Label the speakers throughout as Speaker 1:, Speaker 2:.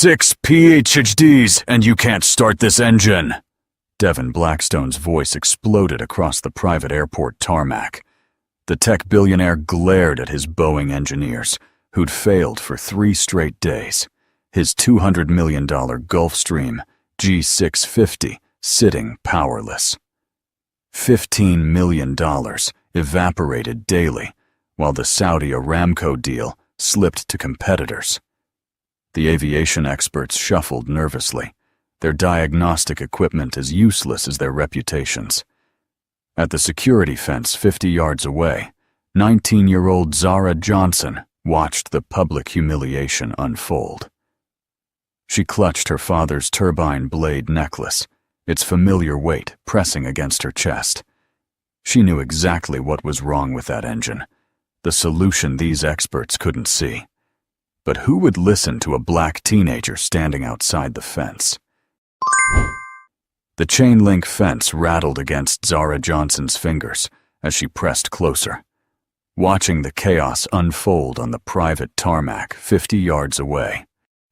Speaker 1: 6 PhDs and you can't start this engine. Devin Blackstone's voice exploded across the private airport tarmac. The tech billionaire glared at his Boeing engineers, who'd failed for 3 straight days. His $200 million Gulfstream G650 sitting powerless. $15 million evaporated daily, while the Saudi Aramco deal slipped to competitors. The aviation experts shuffled nervously, their diagnostic equipment as useless as their reputations. At the security fence 50 yards away, 19-year-old Zara Johnson watched the public humiliation unfold. She clutched her father's turbine blade necklace, its familiar weight pressing against her chest. She knew exactly what was wrong with that engine, the solution these experts couldn't see. But who would listen to a black teenager standing outside the fence? The chain-link fence rattled against Zara Johnson's fingers as she pressed closer, watching the chaos unfold on the private tarmac 50 yards away.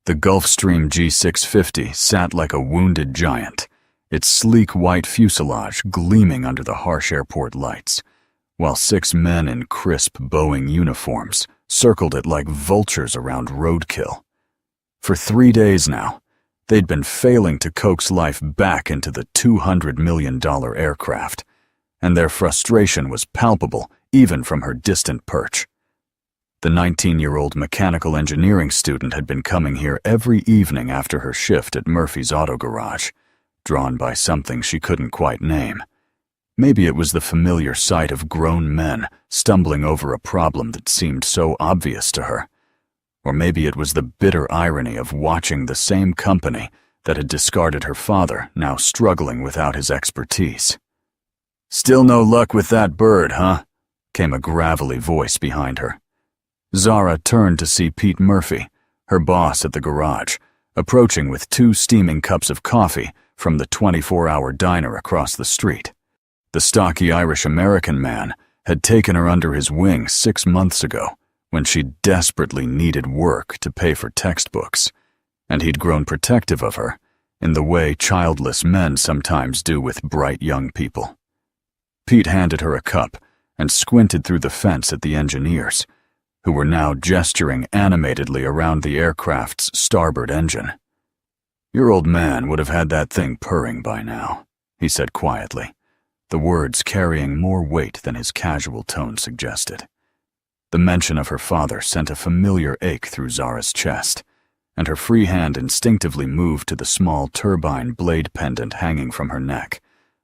Speaker 1: The Gulfstream G650 sat like a wounded giant, its sleek white fuselage gleaming under the harsh airport lights, while 6 men in crisp Boeing uniforms circled it like vultures around roadkill. For 3 days now, they'd been failing to coax life back into the $200 million aircraft, and their frustration was palpable even from her distant perch. The 19-year-old mechanical engineering student had been coming here every evening after her shift at Murphy's Auto Garage, drawn by something she couldn't quite name. Maybe it was the familiar sight of grown men stumbling over a problem that seemed so obvious to her. Or maybe it was the bitter irony of watching the same company that had discarded her father now struggling without his expertise. "Still no luck with that bird, huh?" came a gravelly voice behind her. Zara turned to see Pete Murphy, her boss at the garage, approaching with 2 steaming cups of coffee from the 24-hour diner across the street. The stocky Irish-American man had taken her under his wing 6 months ago when she desperately needed work to pay for textbooks, and he'd grown protective of her in the way childless men sometimes do with bright young people. Pete handed her a cup and squinted through the fence at the engineers, who were now gesturing animatedly around the aircraft's starboard engine. "Your old man would have had that thing purring by now," he said quietly, the words carrying more weight than his casual tone suggested. The mention of her father sent a familiar ache through Zara's chest, and her free hand instinctively moved to the small turbine blade pendant hanging from her neck,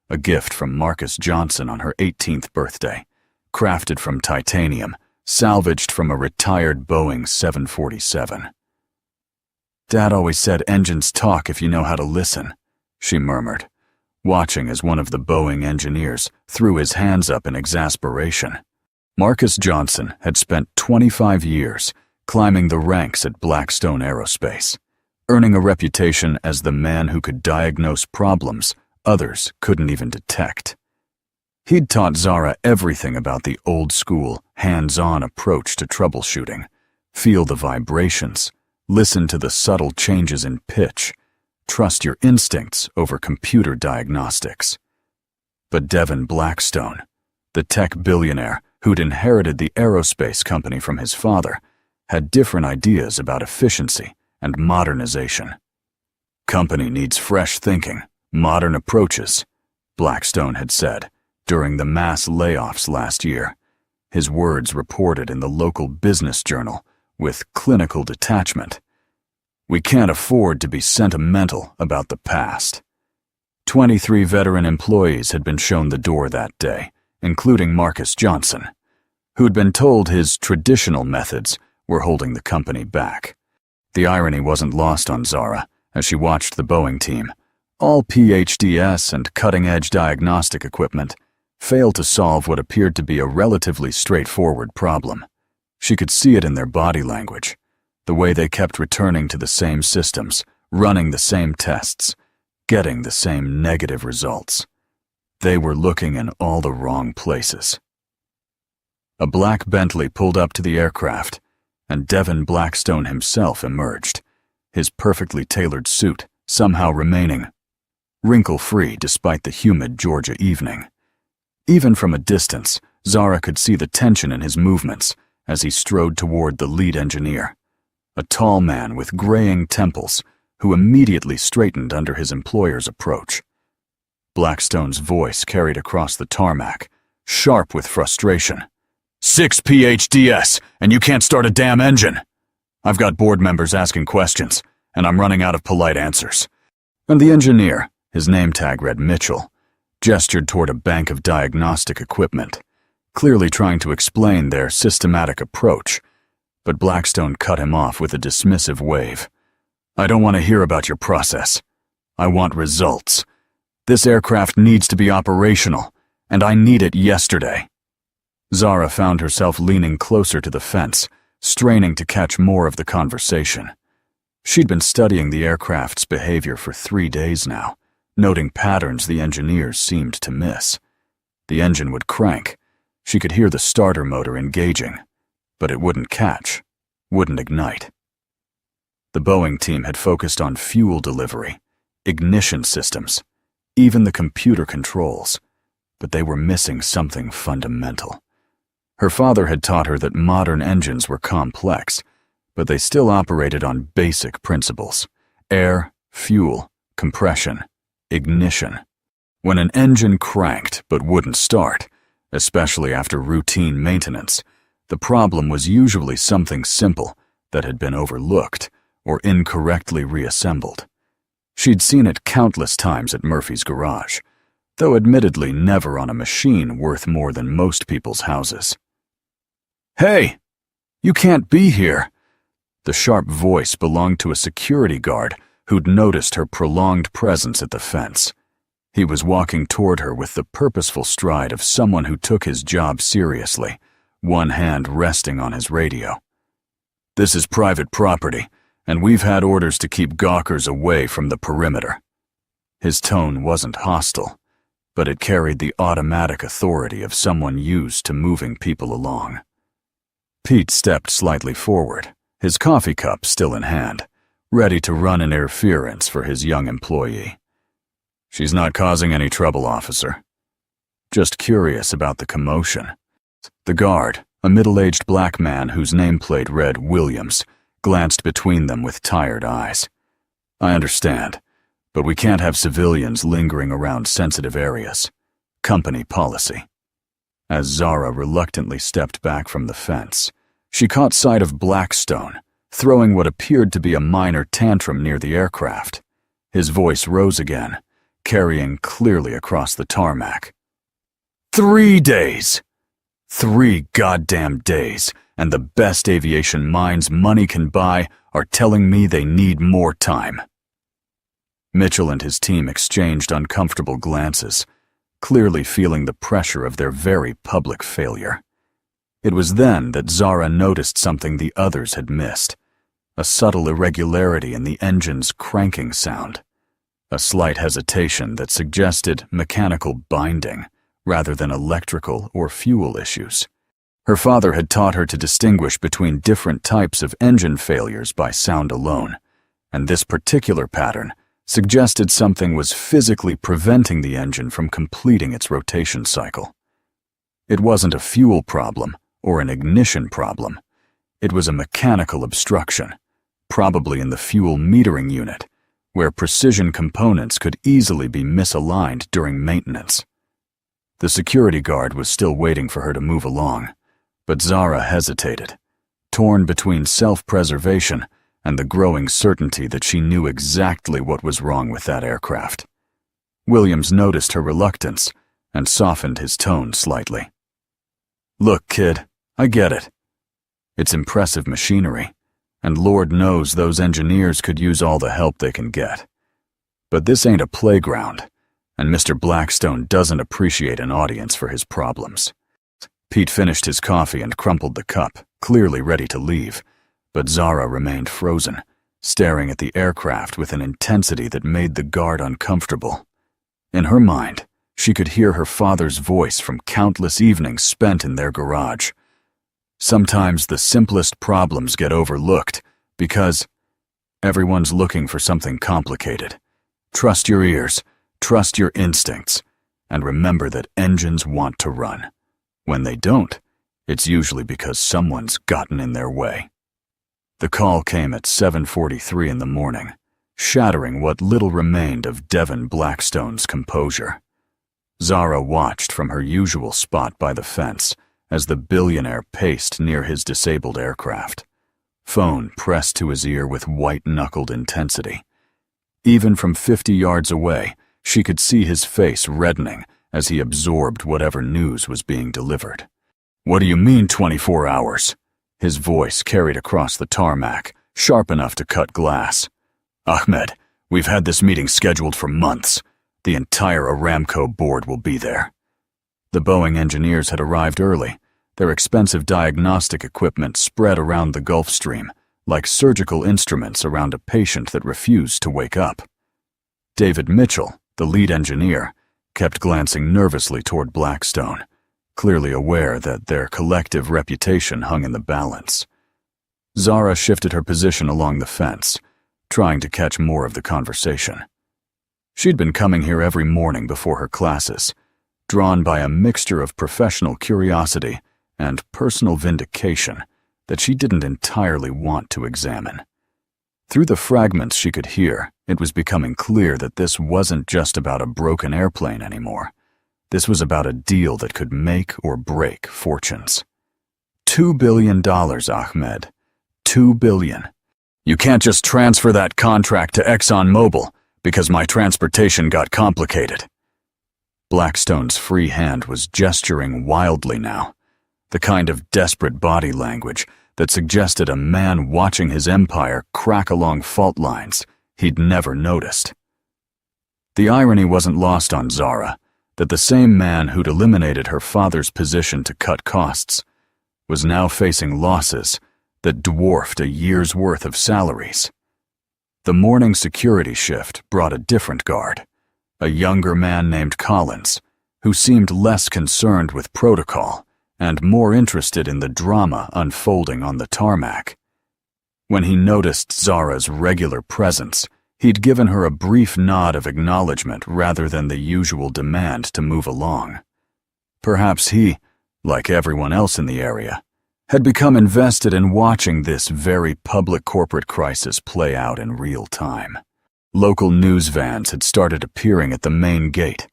Speaker 1: a gift from Marcus Johnson on her 18th birthday, crafted from titanium, salvaged from a retired Boeing 747. "Dad always said engines talk if you know how to listen," she murmured, watching as one of the Boeing engineers threw his hands up in exasperation. Marcus Johnson had spent 25 years climbing the ranks at Blackstone Aerospace, earning a reputation as the man who could diagnose problems others couldn't even detect. He'd taught Zara everything about the old-school, hands-on approach to troubleshooting: feel the vibrations, listen to the subtle changes in pitch, trust your instincts over computer diagnostics. But Devin Blackstone, the tech billionaire who'd inherited the aerospace company from his father, had different ideas about efficiency and modernization. "Company needs fresh thinking, modern approaches," Blackstone had said during the mass layoffs last year, his words reported in the local business journal with clinical detachment. "We can't afford to be sentimental about the past." 23 veteran employees had been shown the door that day, including Marcus Johnson, who'd been told his traditional methods were holding the company back. The irony wasn't lost on Zara as she watched the Boeing team, all PhDs and cutting-edge diagnostic equipment, fail to solve what appeared to be a relatively straightforward problem. She could see it in their body language, the way they kept returning to the same systems, running the same tests, getting the same negative results. They were looking in all the wrong places. A black Bentley pulled up to the aircraft, and Devin Blackstone himself emerged, his perfectly tailored suit somehow remaining wrinkle-free despite the humid Georgia evening. Even from a distance, Zara could see the tension in his movements as he strode toward the lead engineer, a tall man with graying temples who immediately straightened under his employer's approach. Blackstone's voice carried across the tarmac, sharp with frustration. 6 PHDS, and you can't start a damn engine! I've got board members asking questions, and I'm running out of polite answers. And the engineer, his name tag read Mitchell, gestured toward a bank of diagnostic equipment, clearly trying to explain their systematic approach, but Blackstone cut him off with a dismissive wave. I don't want to hear about your process. I want results. This aircraft needs to be operational, and I need it yesterday. Zara found herself leaning closer to the fence, straining to catch more of the conversation. She'd been studying the aircraft's behavior for 3 days now, noting patterns the engineers seemed to miss. The engine would crank. She could hear the starter motor engaging, but it wouldn't catch, wouldn't ignite. The Boeing team had focused on fuel delivery, ignition systems, even the computer controls, but they were missing something fundamental. Her father had taught her that modern engines were complex, but they still operated on basic principles: air, fuel, compression, ignition. When an engine cranked but wouldn't start, especially after routine maintenance, the problem was usually something simple that had been overlooked or incorrectly reassembled. She'd seen it countless times at Murphy's garage, though admittedly never on a machine worth more than most people's houses. Hey! You can't be here! The sharp voice belonged to a security guard who'd noticed her prolonged presence at the fence. He was walking toward her with the purposeful stride of someone who took his job seriously, one hand resting on his radio. This is private property, and we've had orders to keep gawkers away from the perimeter. His tone wasn't hostile, but it carried the automatic authority of someone used to moving people along. Pete stepped slightly forward, his coffee cup still in hand, ready to run an interference for his young employee. She's not causing any trouble, officer. Just curious about the commotion. The guard, a middle-aged black man whose nameplate read Williams, glanced between them with tired eyes. I understand, but we can't have civilians lingering around sensitive areas. Company policy. As Zara reluctantly stepped back from the fence, she caught sight of Blackstone, throwing what appeared to be a minor tantrum near the aircraft. His voice rose again, carrying clearly across the tarmac. 3 days! 3 goddamn days, and the best aviation minds money can buy are telling me they need more time. Mitchell and his team exchanged uncomfortable glances, clearly feeling the pressure of their very public failure. It was then that Zara noticed something the others had missed, a subtle irregularity in the engine's cranking sound, a slight hesitation that suggested mechanical binding rather than electrical or fuel issues. Her father had taught her to distinguish between different types of engine failures by sound alone, and this particular pattern suggested something was physically preventing the engine from completing its rotation cycle. It wasn't a fuel problem or an ignition problem. It was a mechanical obstruction, probably in the fuel metering unit, where precision components could easily be misaligned during maintenance. The security guard was still waiting for her to move along, but Zara hesitated, torn between self-preservation and the growing certainty that she knew exactly what was wrong with that aircraft. Williams noticed her reluctance and softened his tone slightly. Look, kid, I get it. It's impressive machinery, and Lord knows those engineers could use all the help they can get. But this ain't a playground, and Mr. Blackstone doesn't appreciate an audience for his problems. Pete finished his coffee and crumpled the cup, clearly ready to leave, but Zara remained frozen, staring at the aircraft with an intensity that made the guard uncomfortable. In her mind, she could hear her father's voice from countless evenings spent in their garage. Sometimes the simplest problems get overlooked because Everyone's looking for something complicated. Trust your ears, trust your instincts, and remember that engines want to run. When they don't, it's usually because someone's gotten in their way. The call came at 7:43 in the morning, shattering what little remained of Devon Blackstone's composure. Zara watched from her usual spot by the fence as the billionaire paced near his disabled aircraft, phone pressed to his ear with white-knuckled intensity. Even from 50 yards away, she could see his face reddening as he absorbed whatever news was being delivered. "What do you mean 24 hours? His voice carried across the tarmac, sharp enough to cut glass. "Ahmed, we've had this meeting scheduled for months. The entire Aramco board will be there." The Boeing engineers had arrived early, their expensive diagnostic equipment spread around the Gulf Stream, like surgical instruments around a patient that refused to wake up. David Mitchell, the lead engineer, kept glancing nervously toward Blackstone, clearly aware that their collective reputation hung in the balance. Zara shifted her position along the fence, trying to catch more of the conversation. She'd been coming here every morning before her classes, drawn by a mixture of professional curiosity and personal vindication that she didn't entirely want to examine. Through the fragments she could hear, it was becoming clear that this wasn't just about a broken airplane anymore. This was about a deal that could make or break fortunes. $2 billion, Ahmed. $2 billion. "You can't just transfer that contract to ExxonMobil because my transportation got complicated." Blackstone's free hand was gesturing wildly now, the kind of desperate body language that suggested a man watching his empire crack along fault lines he'd never noticed. The irony wasn't lost on Zara that the same man who'd eliminated her father's position to cut costs was now facing losses that dwarfed a year's worth of salaries. The morning security shift brought a different guard, a younger man named Collins, who seemed less concerned with protocol and more interested in the drama unfolding on the tarmac. When he noticed Zara's regular presence, he'd given her a brief nod of acknowledgement rather than the usual demand to move along. Perhaps he, like everyone else in the area, had become invested in watching this very public corporate crisis play out in real time. Local news vans had started appearing at the main gate,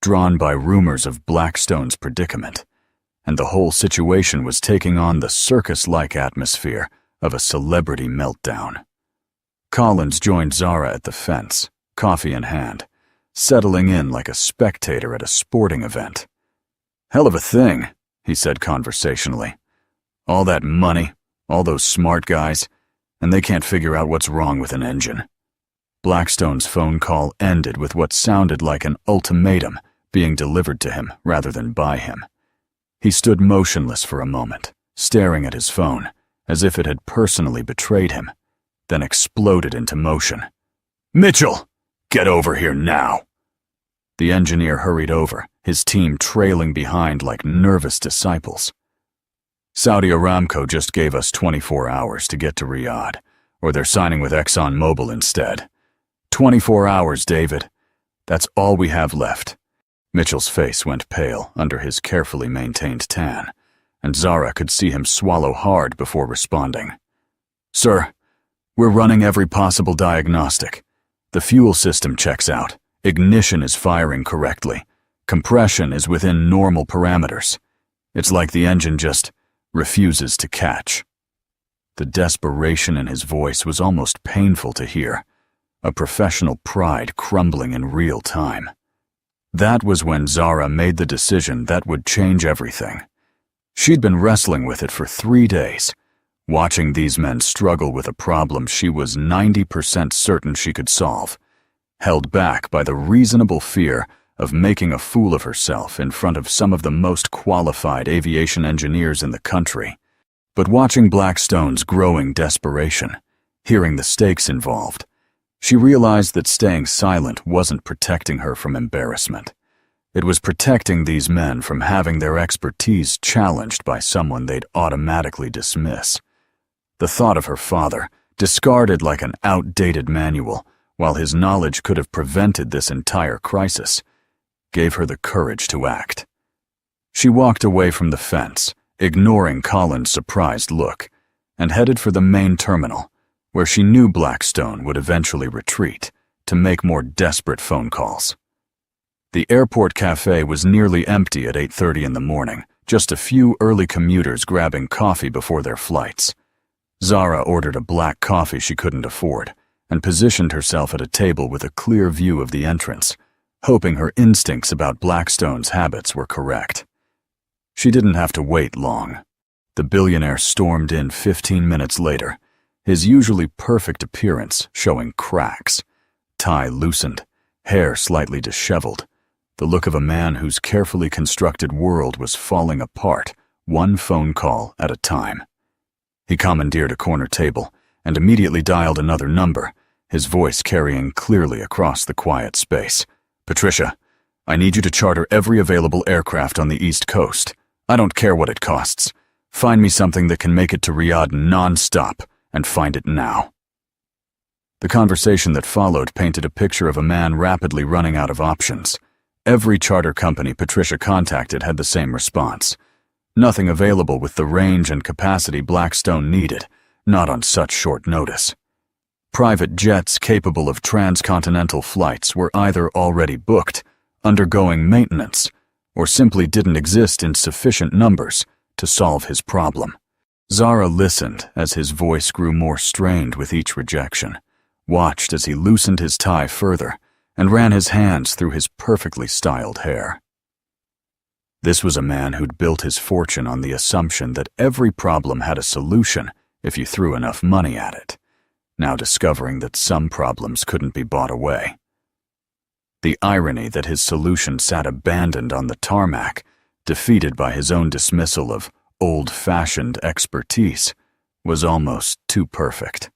Speaker 1: drawn by rumors of Blackstone's predicament, and the whole situation was taking on the circus-like atmosphere of a celebrity meltdown. Collins joined Zara at the fence, coffee in hand, settling in like a spectator at a sporting event. "Hell of a thing," he said conversationally. "All that money, all those smart guys, and they can't figure out what's wrong with an engine." Blackstone's phone call ended with what sounded like an ultimatum being delivered to him rather than by him. He stood motionless for a moment, staring at his phone, as if it had personally betrayed him, then exploded into motion. "Mitchell, get over here now!" The engineer hurried over, his team trailing behind like nervous disciples. "Saudi Aramco just gave us 24 hours to get to Riyadh, or they're signing with ExxonMobil instead. 24 hours, David. That's all we have left." Mitchell's face went pale under his carefully maintained tan, and Zara could see him swallow hard before responding. "Sir, we're running every possible diagnostic. The fuel system checks out. Ignition is firing correctly. Compression is within normal parameters. It's like the engine just refuses to catch." The desperation in his voice was almost painful to hear, a professional pride crumbling in real time. That was when Zara made the decision that would change everything. She'd been wrestling with it for 3 days, watching these men struggle with a problem she was 90% certain she could solve, held back by the reasonable fear of making a fool of herself in front of some of the most qualified aviation engineers in the country. But watching Blackstone's growing desperation, hearing the stakes involved, she realized that staying silent wasn't protecting her from embarrassment. It was protecting these men from having their expertise challenged by someone they'd automatically dismiss. The thought of her father discarded like an outdated manual, while his knowledge could have prevented this entire crisis, gave her the courage to act. She walked away from the fence, ignoring Colin's surprised look, and headed for the main terminal, where she knew Blackstone would eventually retreat to make more desperate phone calls. The airport cafe was nearly empty at 8:30 in the morning, just a few early commuters grabbing coffee before their flights. Zara ordered a black coffee she couldn't afford and positioned herself at a table with a clear view of the entrance, hoping her instincts about Blackstone's habits were correct. She didn't have to wait long. The billionaire stormed in 15 minutes later, his usually perfect appearance showing cracks, tie loosened, hair slightly disheveled, the look of a man whose carefully constructed world was falling apart, one phone call at a time. He commandeered a corner table and immediately dialed another number, his voice carrying clearly across the quiet space. "Patricia, I need you to charter every available aircraft on the East Coast. I don't care what it costs. Find me something that can make it to Riyadh non-stop, and find it now." The conversation that followed painted a picture of a man rapidly running out of options. Every charter company Patricia contacted had the same response. Nothing available with the range and capacity Blackstone needed, not on such short notice. Private jets capable of transcontinental flights were either already booked, undergoing maintenance, or simply didn't exist in sufficient numbers to solve his problem. Zara listened as his voice grew more strained with each rejection, watched as he loosened his tie further, and ran his hands through his perfectly styled hair. This was a man who'd built his fortune on the assumption that every problem had a solution if you threw enough money at it, now discovering that some problems couldn't be bought away. The irony that his solution sat abandoned on the tarmac, defeated by his own dismissal of old-fashioned expertise, was almost too perfect.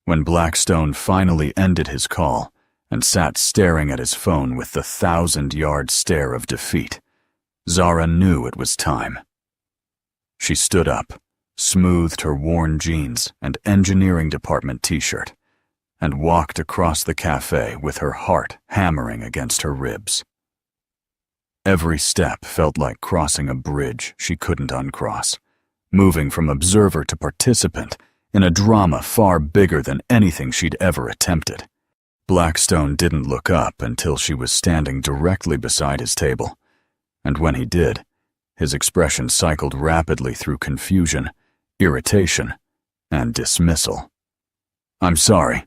Speaker 1: When Blackstone finally ended his call and sat staring at his phone with the 1,000-yard stare of defeat, Zara knew it was time. She stood up, smoothed her worn jeans and engineering department t-shirt, and walked across the cafe with her heart hammering against her ribs. Every step felt like crossing a bridge she couldn't uncross, moving from observer to participant in a drama far bigger than anything she'd ever attempted. Blackstone didn't look up until she was standing directly beside his table, and when he did, his expression cycled rapidly through confusion, irritation, and dismissal. "I'm sorry,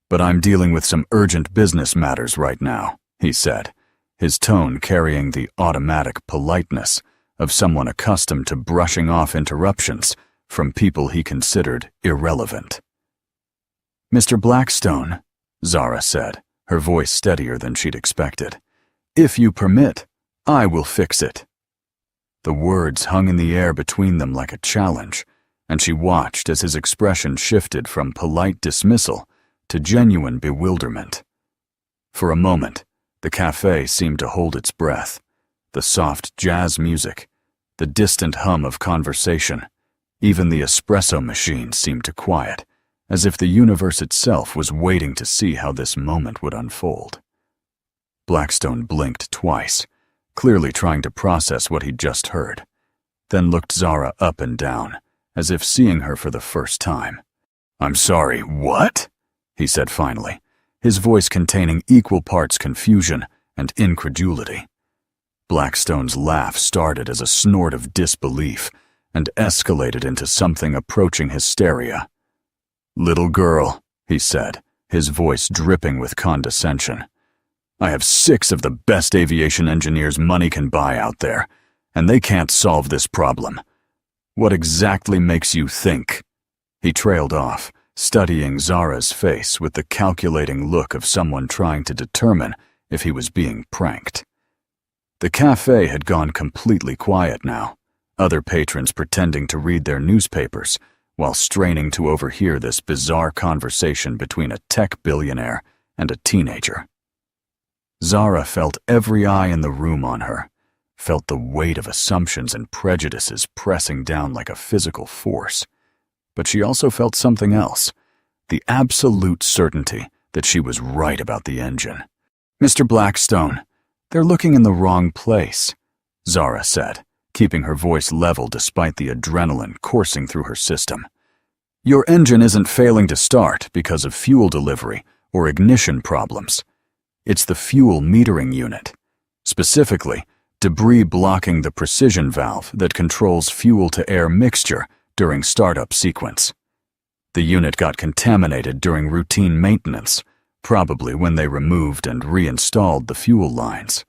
Speaker 1: but I'm dealing with some urgent business matters right now," he said, his tone carrying the automatic politeness of someone accustomed to brushing off interruptions from people he considered irrelevant. "Mr. Blackstone," Zara said, her voice steadier than she'd expected, "if you permit, I will fix it." The words hung in the air between them like a challenge, and she watched as his expression shifted from polite dismissal to genuine bewilderment. For a moment, the cafe seemed to hold its breath, the soft jazz music, the distant hum of conversation, even the espresso machine seemed to quiet, as if the universe itself was waiting to see how this moment would unfold. Blackstone blinked twice, clearly trying to process what he'd just heard, then looked Zara up and down, as if seeing her for the first time. "I'm sorry, what?" he said finally, his voice containing equal parts confusion and incredulity. Blackstone's laugh started as a snort of disbelief and escalated into something approaching hysteria. "Little girl," he said, his voice dripping with condescension, "I have 6 of the best aviation engineers money can buy out there, and they can't solve this problem. What exactly makes you think?" He trailed off, studying Zara's face with the calculating look of someone trying to determine if he was being pranked. The cafe had gone completely quiet now, other patrons pretending to read their newspapers while straining to overhear this bizarre conversation between a tech billionaire and a teenager. Zara felt every eye in the room on her, felt the weight of assumptions and prejudices pressing down like a physical force. but she also felt something else, the absolute certainty that she was right about the engine. "Mr. Blackstone, they're looking in the wrong place," Zara said, keeping her voice level despite the adrenaline coursing through her system. "Your engine isn't failing to start because of fuel delivery or ignition problems. It's the fuel metering unit. Specifically, debris blocking the precision valve that controls fuel-to-air mixture during startup sequence. The unit got contaminated during routine maintenance, probably when they removed and reinstalled the fuel lines."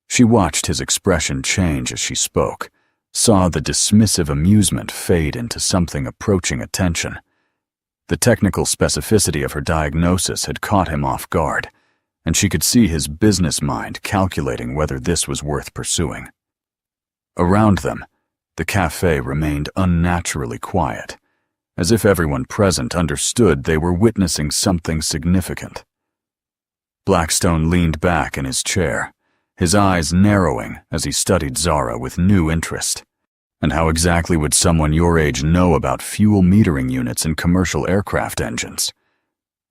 Speaker 1: She watched his expression change as she spoke, saw the dismissive amusement fade into something approaching attention. The technical specificity of her diagnosis had caught him off guard, and she could see his business mind calculating whether this was worth pursuing. Around them, the cafe remained unnaturally quiet, as if everyone present understood they were witnessing something significant. Blackstone leaned back in his chair, his eyes narrowing as he studied Zara with new interest. And how exactly would someone your age know about fuel metering units in commercial aircraft engines?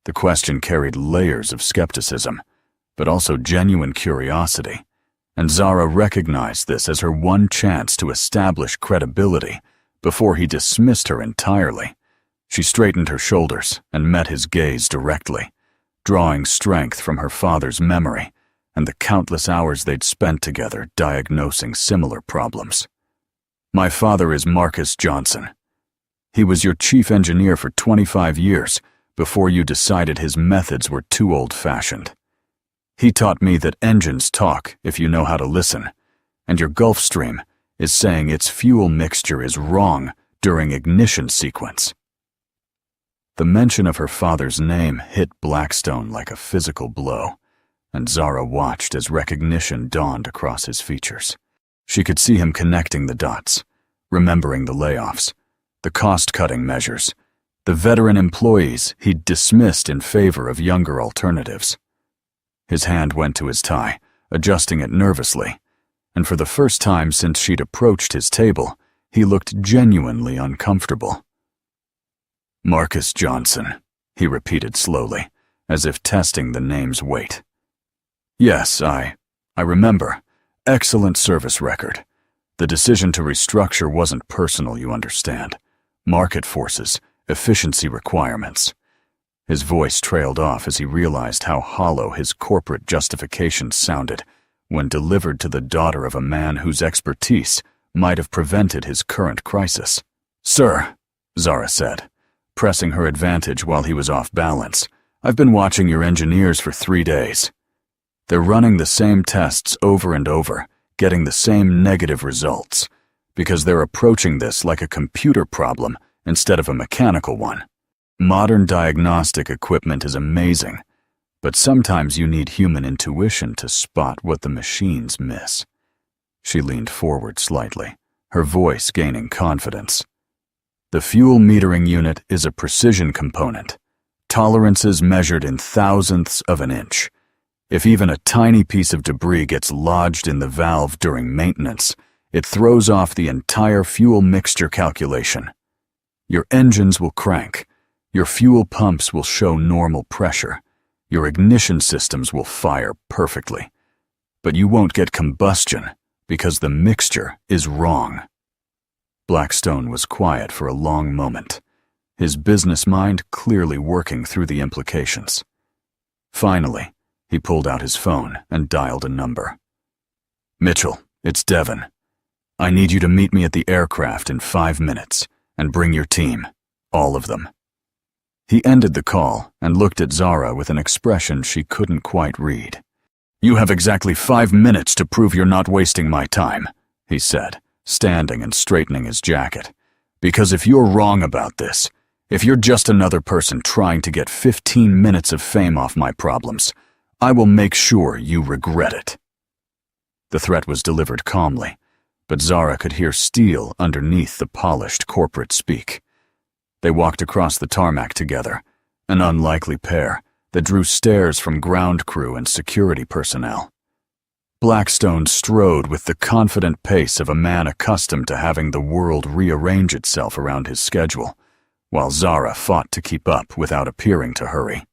Speaker 1: The question carried layers of skepticism, but also genuine curiosity, and Zara recognized this as her one chance to establish credibility before he dismissed her entirely. She straightened her shoulders and met his gaze directly, drawing strength from her father's memory and the countless hours they'd spent together diagnosing similar problems. "My father is Marcus Johnson. He was your chief engineer for 25 years before you decided his methods were too old-fashioned. He taught me that engines talk if you know how to listen, and your Gulfstream is saying its fuel mixture is wrong during ignition sequence." The mention of her father's name hit Blackstone like a physical blow, and Zara watched as recognition dawned across his features. She could see him connecting the dots, remembering the layoffs, the cost-cutting measures, the veteran employees he'd dismissed in favor of younger alternatives. His hand went to his tie, adjusting it nervously, and for the first time since she'd approached his table, he looked genuinely uncomfortable. "Marcus Johnson," he repeated slowly, as if testing the name's weight. "Yes, I remember. Excellent service record. The decision to restructure wasn't personal, you understand. Market forces, efficiency requirements." His voice trailed off as he realized how hollow his corporate justifications sounded when delivered to the daughter of a man whose expertise might have prevented his current crisis. "Sir," Zara said, pressing her advantage while he was off balance, "I've been watching your engineers for 3 days. They're running the same tests over and over, getting the same negative results, because they're approaching this like a computer problem instead of a mechanical one. Modern diagnostic equipment is amazing, but sometimes you need human intuition to spot what the machines miss." She leaned forward slightly, her voice gaining confidence. "The fuel metering unit is a precision component, tolerances measured in thousandths of an inch. If even a tiny piece of debris gets lodged in the valve during maintenance, it throws off the entire fuel mixture calculation. Your engines will crank, your fuel pumps will show normal pressure, your ignition systems will fire perfectly, but you won't get combustion because the mixture is wrong." Blackstone was quiet for a long moment, his business mind clearly working through the implications. Finally, he pulled out his phone and dialed a number. "Mitchell, it's Devon. I need you to meet me at the aircraft in 5 minutes and bring your team, all of them." He ended the call and looked at Zara with an expression she couldn't quite read. "You have exactly 5 minutes to prove you're not wasting my time," he said, standing and straightening his jacket. "Because if you're wrong about this, if you're just another person trying to get 15 minutes of fame off my problems, I will make sure you regret it." The threat was delivered calmly, but Zara could hear steel underneath the polished corporate speak. They walked across the tarmac together, an unlikely pair that drew stares from ground crew and security personnel. Blackstone strode with the confident pace of a man accustomed to having the world rearrange itself around his schedule, while Zara fought to keep up without appearing to hurry.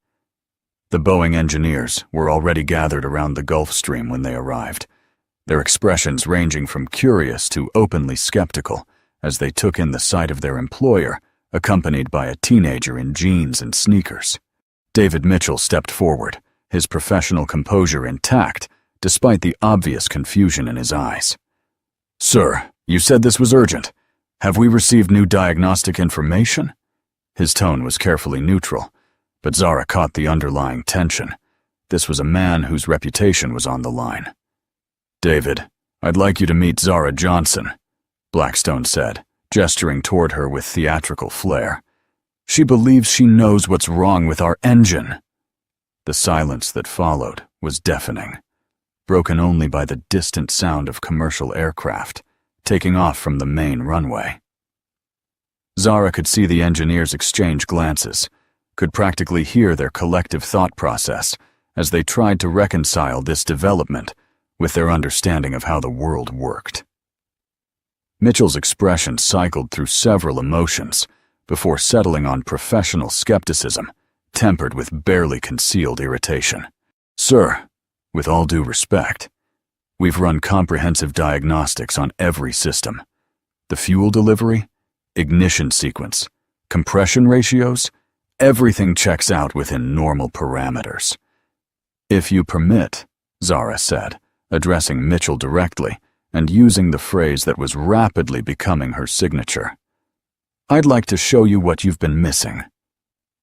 Speaker 1: The Boeing engineers were already gathered around the Gulf Stream when they arrived, their expressions ranging from curious to openly skeptical as they took in the sight of their employer, accompanied by a teenager in jeans and sneakers. David Mitchell stepped forward, his professional composure intact, despite the obvious confusion in his eyes. "Sir, you said this was urgent. Have we received new diagnostic information?" His tone was carefully neutral, but Zara caught the underlying tension. This was a man whose reputation was on the line. "David, I'd like you to meet Zara Johnson," Blackstone said, gesturing toward her with theatrical flair. "She believes she knows what's wrong with our engine." The silence that followed was deafening, broken only by the distant sound of commercial aircraft taking off from the main runway. Zara could see the engineers exchange glances, could practically hear their collective thought process as they tried to reconcile this development with their understanding of how the world worked. Mitchell's expression cycled through several emotions before settling on professional skepticism, tempered with barely concealed irritation. "Sir, with all due respect, we've run comprehensive diagnostics on every system. The fuel delivery, ignition sequence, compression ratios, everything checks out within normal parameters." "If you permit," Zara said, addressing Mitchell directly and using the phrase that was rapidly becoming her signature, "I'd like to show you what you've been missing."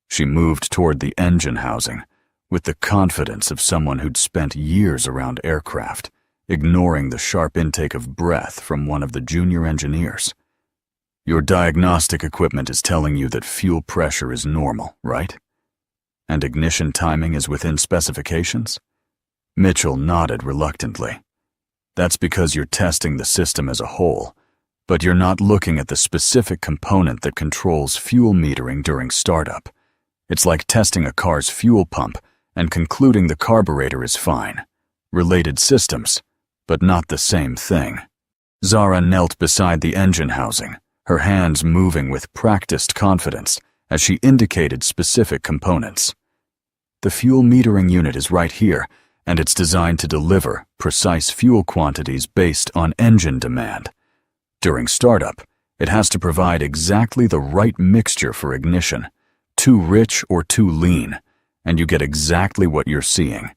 Speaker 1: She moved toward the engine housing with the confidence of someone who'd spent years around aircraft, ignoring the sharp intake of breath from one of the junior engineers. "Your diagnostic equipment is telling you that fuel pressure is normal, right? And ignition timing is within specifications?" Mitchell nodded reluctantly. "That's because you're testing the system as a whole, but you're not looking at the specific component that controls fuel metering during startup. It's like testing a car's fuel pump and concluding the carburetor is fine. Related systems, but not the same thing." Zara knelt beside the engine housing, her hands moving with practiced confidence as she indicated specific components. "The fuel metering unit is right here, and it's designed to deliver precise fuel quantities based on engine demand. During startup, it has to provide exactly the right mixture for ignition, too rich or too lean, and you get exactly what you're seeing,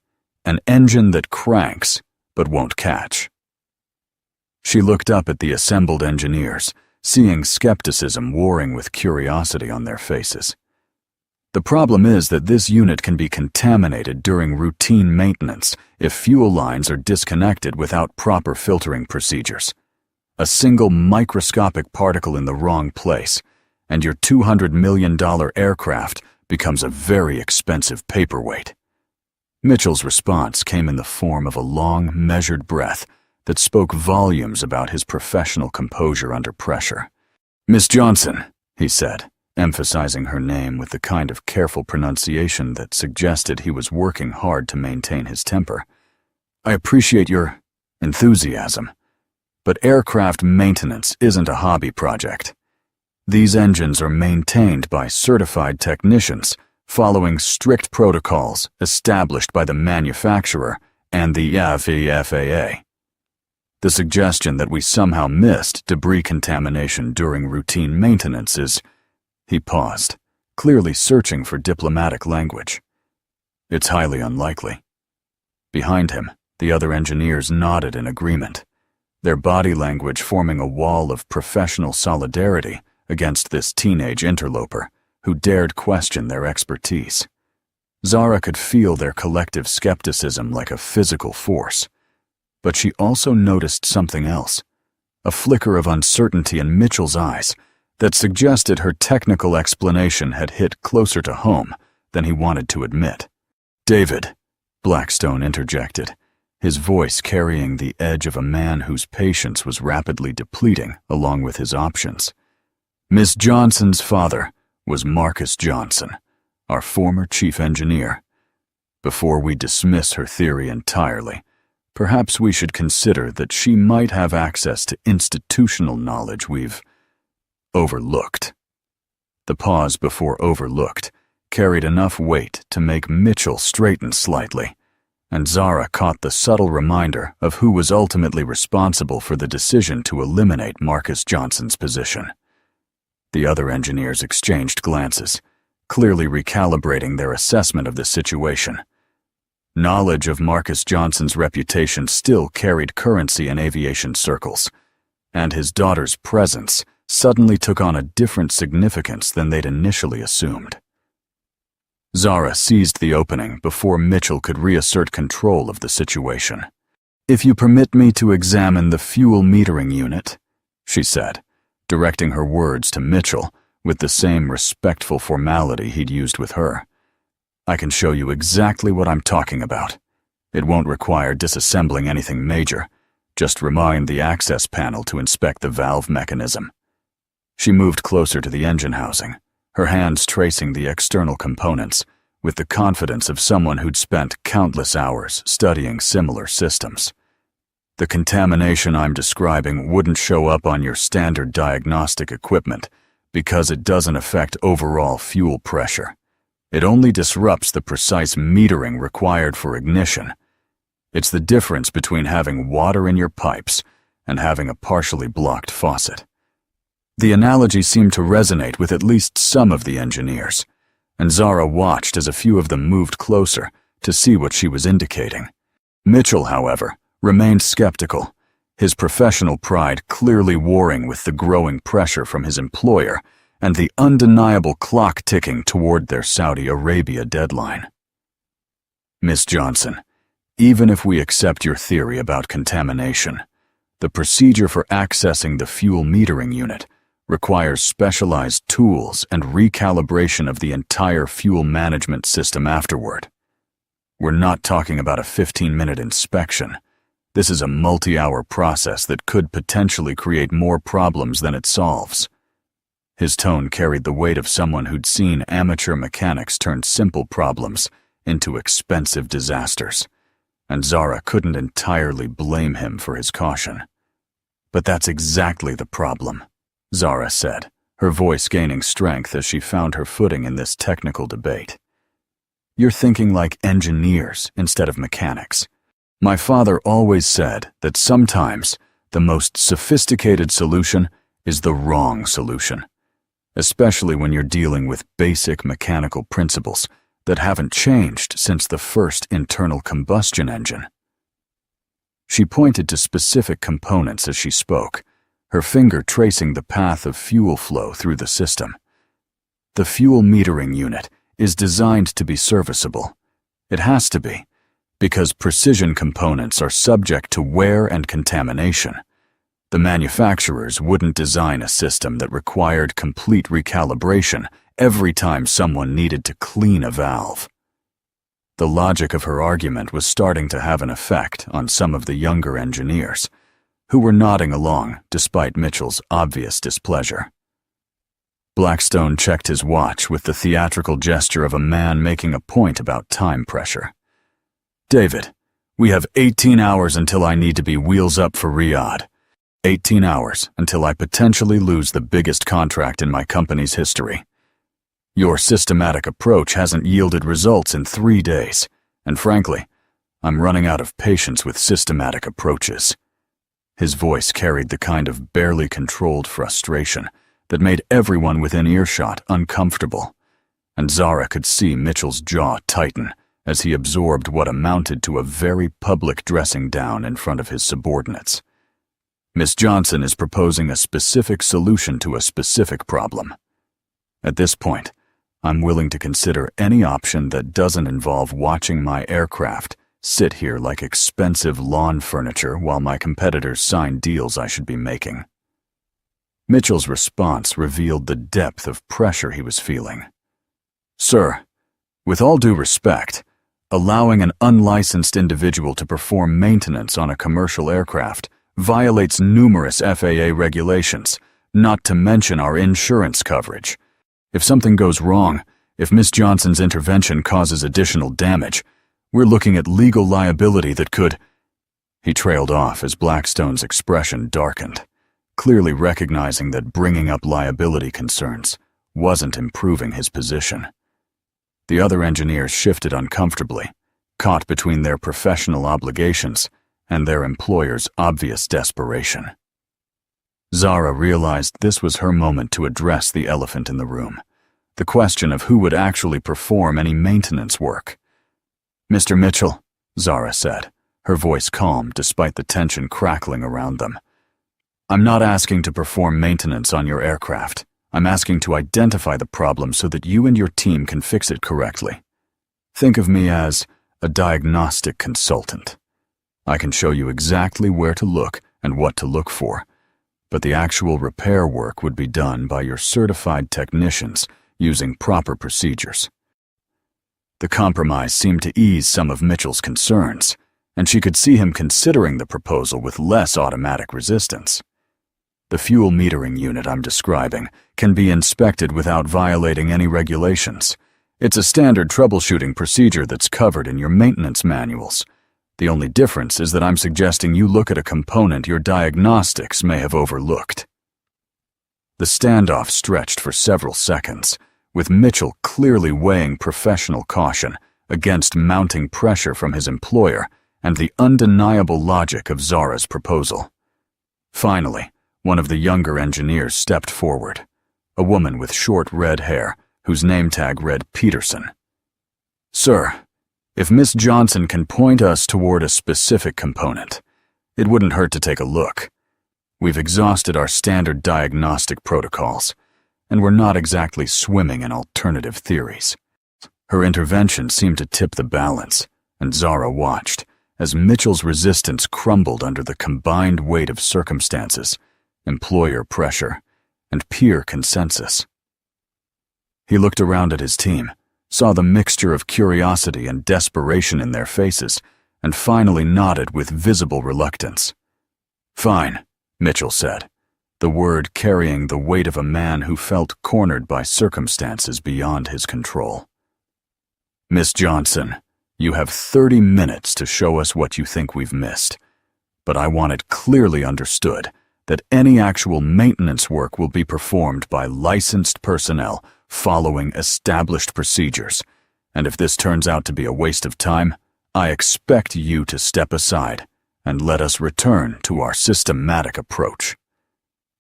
Speaker 1: an engine that cranks but won't catch." She looked up at the assembled engineers, seeing skepticism warring with curiosity on their faces. "The problem is that this unit can be contaminated during routine maintenance if fuel lines are disconnected without proper filtering procedures. A single microscopic particle in the wrong place, and your $200 million aircraft becomes a very expensive paperweight." Mitchell's response came in the form of a long, measured breath that spoke volumes about his professional composure under pressure. "Miss Johnson," he said, emphasizing her name with the kind of careful pronunciation that suggested he was working hard to maintain his temper, "I appreciate your enthusiasm, but aircraft maintenance isn't a hobby project. These engines are maintained by certified technicians following strict protocols established by the manufacturer and the FAA. The suggestion that we somehow missed debris contamination during routine maintenance is—" He paused, clearly searching for diplomatic language. "It's highly unlikely." Behind him, the other engineers nodded in agreement, their body language forming a wall of professional solidarity against this teenage interloper who dared question their expertise. Zara could feel their collective skepticism like a physical force, but she also noticed something else, a flicker of uncertainty in Mitchell's eyes that suggested her technical explanation had hit closer to home than he wanted to admit. "David," Blackstone interjected, his voice carrying the edge of a man whose patience was rapidly depleting along with his options. "Miss Johnson's father was Marcus Johnson, our former chief engineer. Before we dismiss her theory entirely, perhaps we should consider that she might have access to institutional knowledge we've overlooked." The pause before overlooked carried enough weight to make Mitchell straighten slightly, and Zara caught the subtle reminder of who was ultimately responsible for the decision to eliminate Marcus Johnson's position. The other engineers exchanged glances, clearly recalibrating their assessment of the situation. Knowledge of Marcus Johnson's reputation still carried currency in aviation circles, and his daughter's presence suddenly took on a different significance than they'd initially assumed. Zara seized the opening before Mitchell could reassert control of the situation. "If you permit me to examine the fuel metering unit," she said, directing her words to Mitchell with the same respectful formality he'd used with her. "I can show you exactly what I'm talking about. It won't require disassembling anything major. Just rewind the access panel to inspect the valve mechanism." She moved closer to the engine housing, her hands tracing the external components with the confidence of someone who'd spent countless hours studying similar systems. "The contamination I'm describing wouldn't show up on your standard diagnostic equipment because it doesn't affect overall fuel pressure. It only disrupts the precise metering required for ignition. It's the difference between having water in your pipes and having a partially blocked faucet." The analogy seemed to resonate with at least some of the engineers, and Zara watched as a few of them moved closer to see what she was indicating. Mitchell, however, remained skeptical, his professional pride clearly warring with the growing pressure from his employer and the undeniable clock ticking toward their Saudi Arabia deadline. "Miss Johnson, even if we accept your theory about contamination, the procedure for accessing the fuel metering unit requires specialized tools and recalibration of the entire fuel management system afterward. We're not talking about a 15-minute inspection. This is a multi-hour process that could potentially create more problems than it solves." His tone carried the weight of someone who'd seen amateur mechanics turn simple problems into expensive disasters, and Zara couldn't entirely blame him for his caution. "But that's exactly the problem," Zara said, her voice gaining strength as she found her footing in this technical debate. "You're thinking like engineers instead of mechanics. My father always said that sometimes the most sophisticated solution is the wrong solution, especially when you're dealing with basic mechanical principles that haven't changed since the first internal combustion engine." She pointed to specific components as she spoke, her finger tracing the path of fuel flow through the system. "The fuel metering unit is designed to be serviceable. It has to be, because precision components are subject to wear and contamination. The manufacturers wouldn't design a system that required complete recalibration every time someone needed to clean a valve." The logic of her argument was starting to have an effect on some of the younger engineers, who were nodding along despite Mitchell's obvious displeasure. Blackstone checked his watch with the theatrical gesture of a man making a point about time pressure. "David, we have 18 hours until I need to be wheels up for Riyadh. 18 hours until I potentially lose the biggest contract in my company's history. Your systematic approach hasn't yielded results in 3 days, and frankly, I'm running out of patience with systematic approaches." His voice carried the kind of barely controlled frustration that made everyone within earshot uncomfortable, and Zara could see Mitchell's jaw tighten as he absorbed what amounted to a very public dressing down in front of his subordinates. "Miss Johnson is proposing a specific solution to a specific problem. At this point, I'm willing to consider any option that doesn't involve watching my aircraft sit here like expensive lawn furniture while my competitors sign deals I should be making." Mitchell's response revealed the depth of pressure he was feeling. "Sir, with all due respect, allowing an unlicensed individual to perform maintenance on a commercial aircraft violates numerous FAA regulations, not to mention our insurance coverage. If something goes wrong, if Miss Johnson's intervention causes additional damage, we're looking at legal liability that could—" He trailed off as Blackstone's expression darkened, clearly recognizing that bringing up liability concerns wasn't improving his position. The other engineers shifted uncomfortably, caught between their professional obligations and their employer's obvious desperation. Zara realized this was her moment to address the elephant in the room, the question of who would actually perform any maintenance work. "Mr. Mitchell," Zara said, her voice calm despite the tension crackling around them. "I'm not asking to perform maintenance on your aircraft. I'm asking to identify the problem so that you and your team can fix it correctly. Think of me as a diagnostic consultant. I can show you exactly where to look and what to look for, but the actual repair work would be done by your certified technicians using proper procedures." The compromise seemed to ease some of Mitchell's concerns, and she could see him considering the proposal with less automatic resistance. "The fuel metering unit I'm describing can be inspected without violating any regulations. It's a standard troubleshooting procedure that's covered in your maintenance manuals. The only difference is that I'm suggesting you look at a component your diagnostics may have overlooked." The standoff stretched for several seconds, with Mitchell clearly weighing professional caution against mounting pressure from his employer and the undeniable logic of Zara's proposal. Finally, one of the younger engineers stepped forward, a woman with short red hair whose name tag read Peterson. "Sir, if Miss Johnson can point us toward a specific component, it wouldn't hurt to take a look. We've exhausted our standard diagnostic protocols, and we're not exactly swimming in alternative theories." Her intervention seemed to tip the balance, and Zara watched as Mitchell's resistance crumbled under the combined weight of circumstances, employer pressure, and peer consensus. He looked around at his team, saw the mixture of curiosity and desperation in their faces, and finally nodded with visible reluctance. "Fine," Mitchell said, the word carrying the weight of a man who felt cornered by circumstances beyond his control. "Miss Johnson, you have 30 minutes to show us what you think we've missed, but I want it clearly understood that any actual maintenance work will be performed by licensed personnel following established procedures, and if this turns out to be a waste of time, I expect you to step aside and let us return to our systematic approach."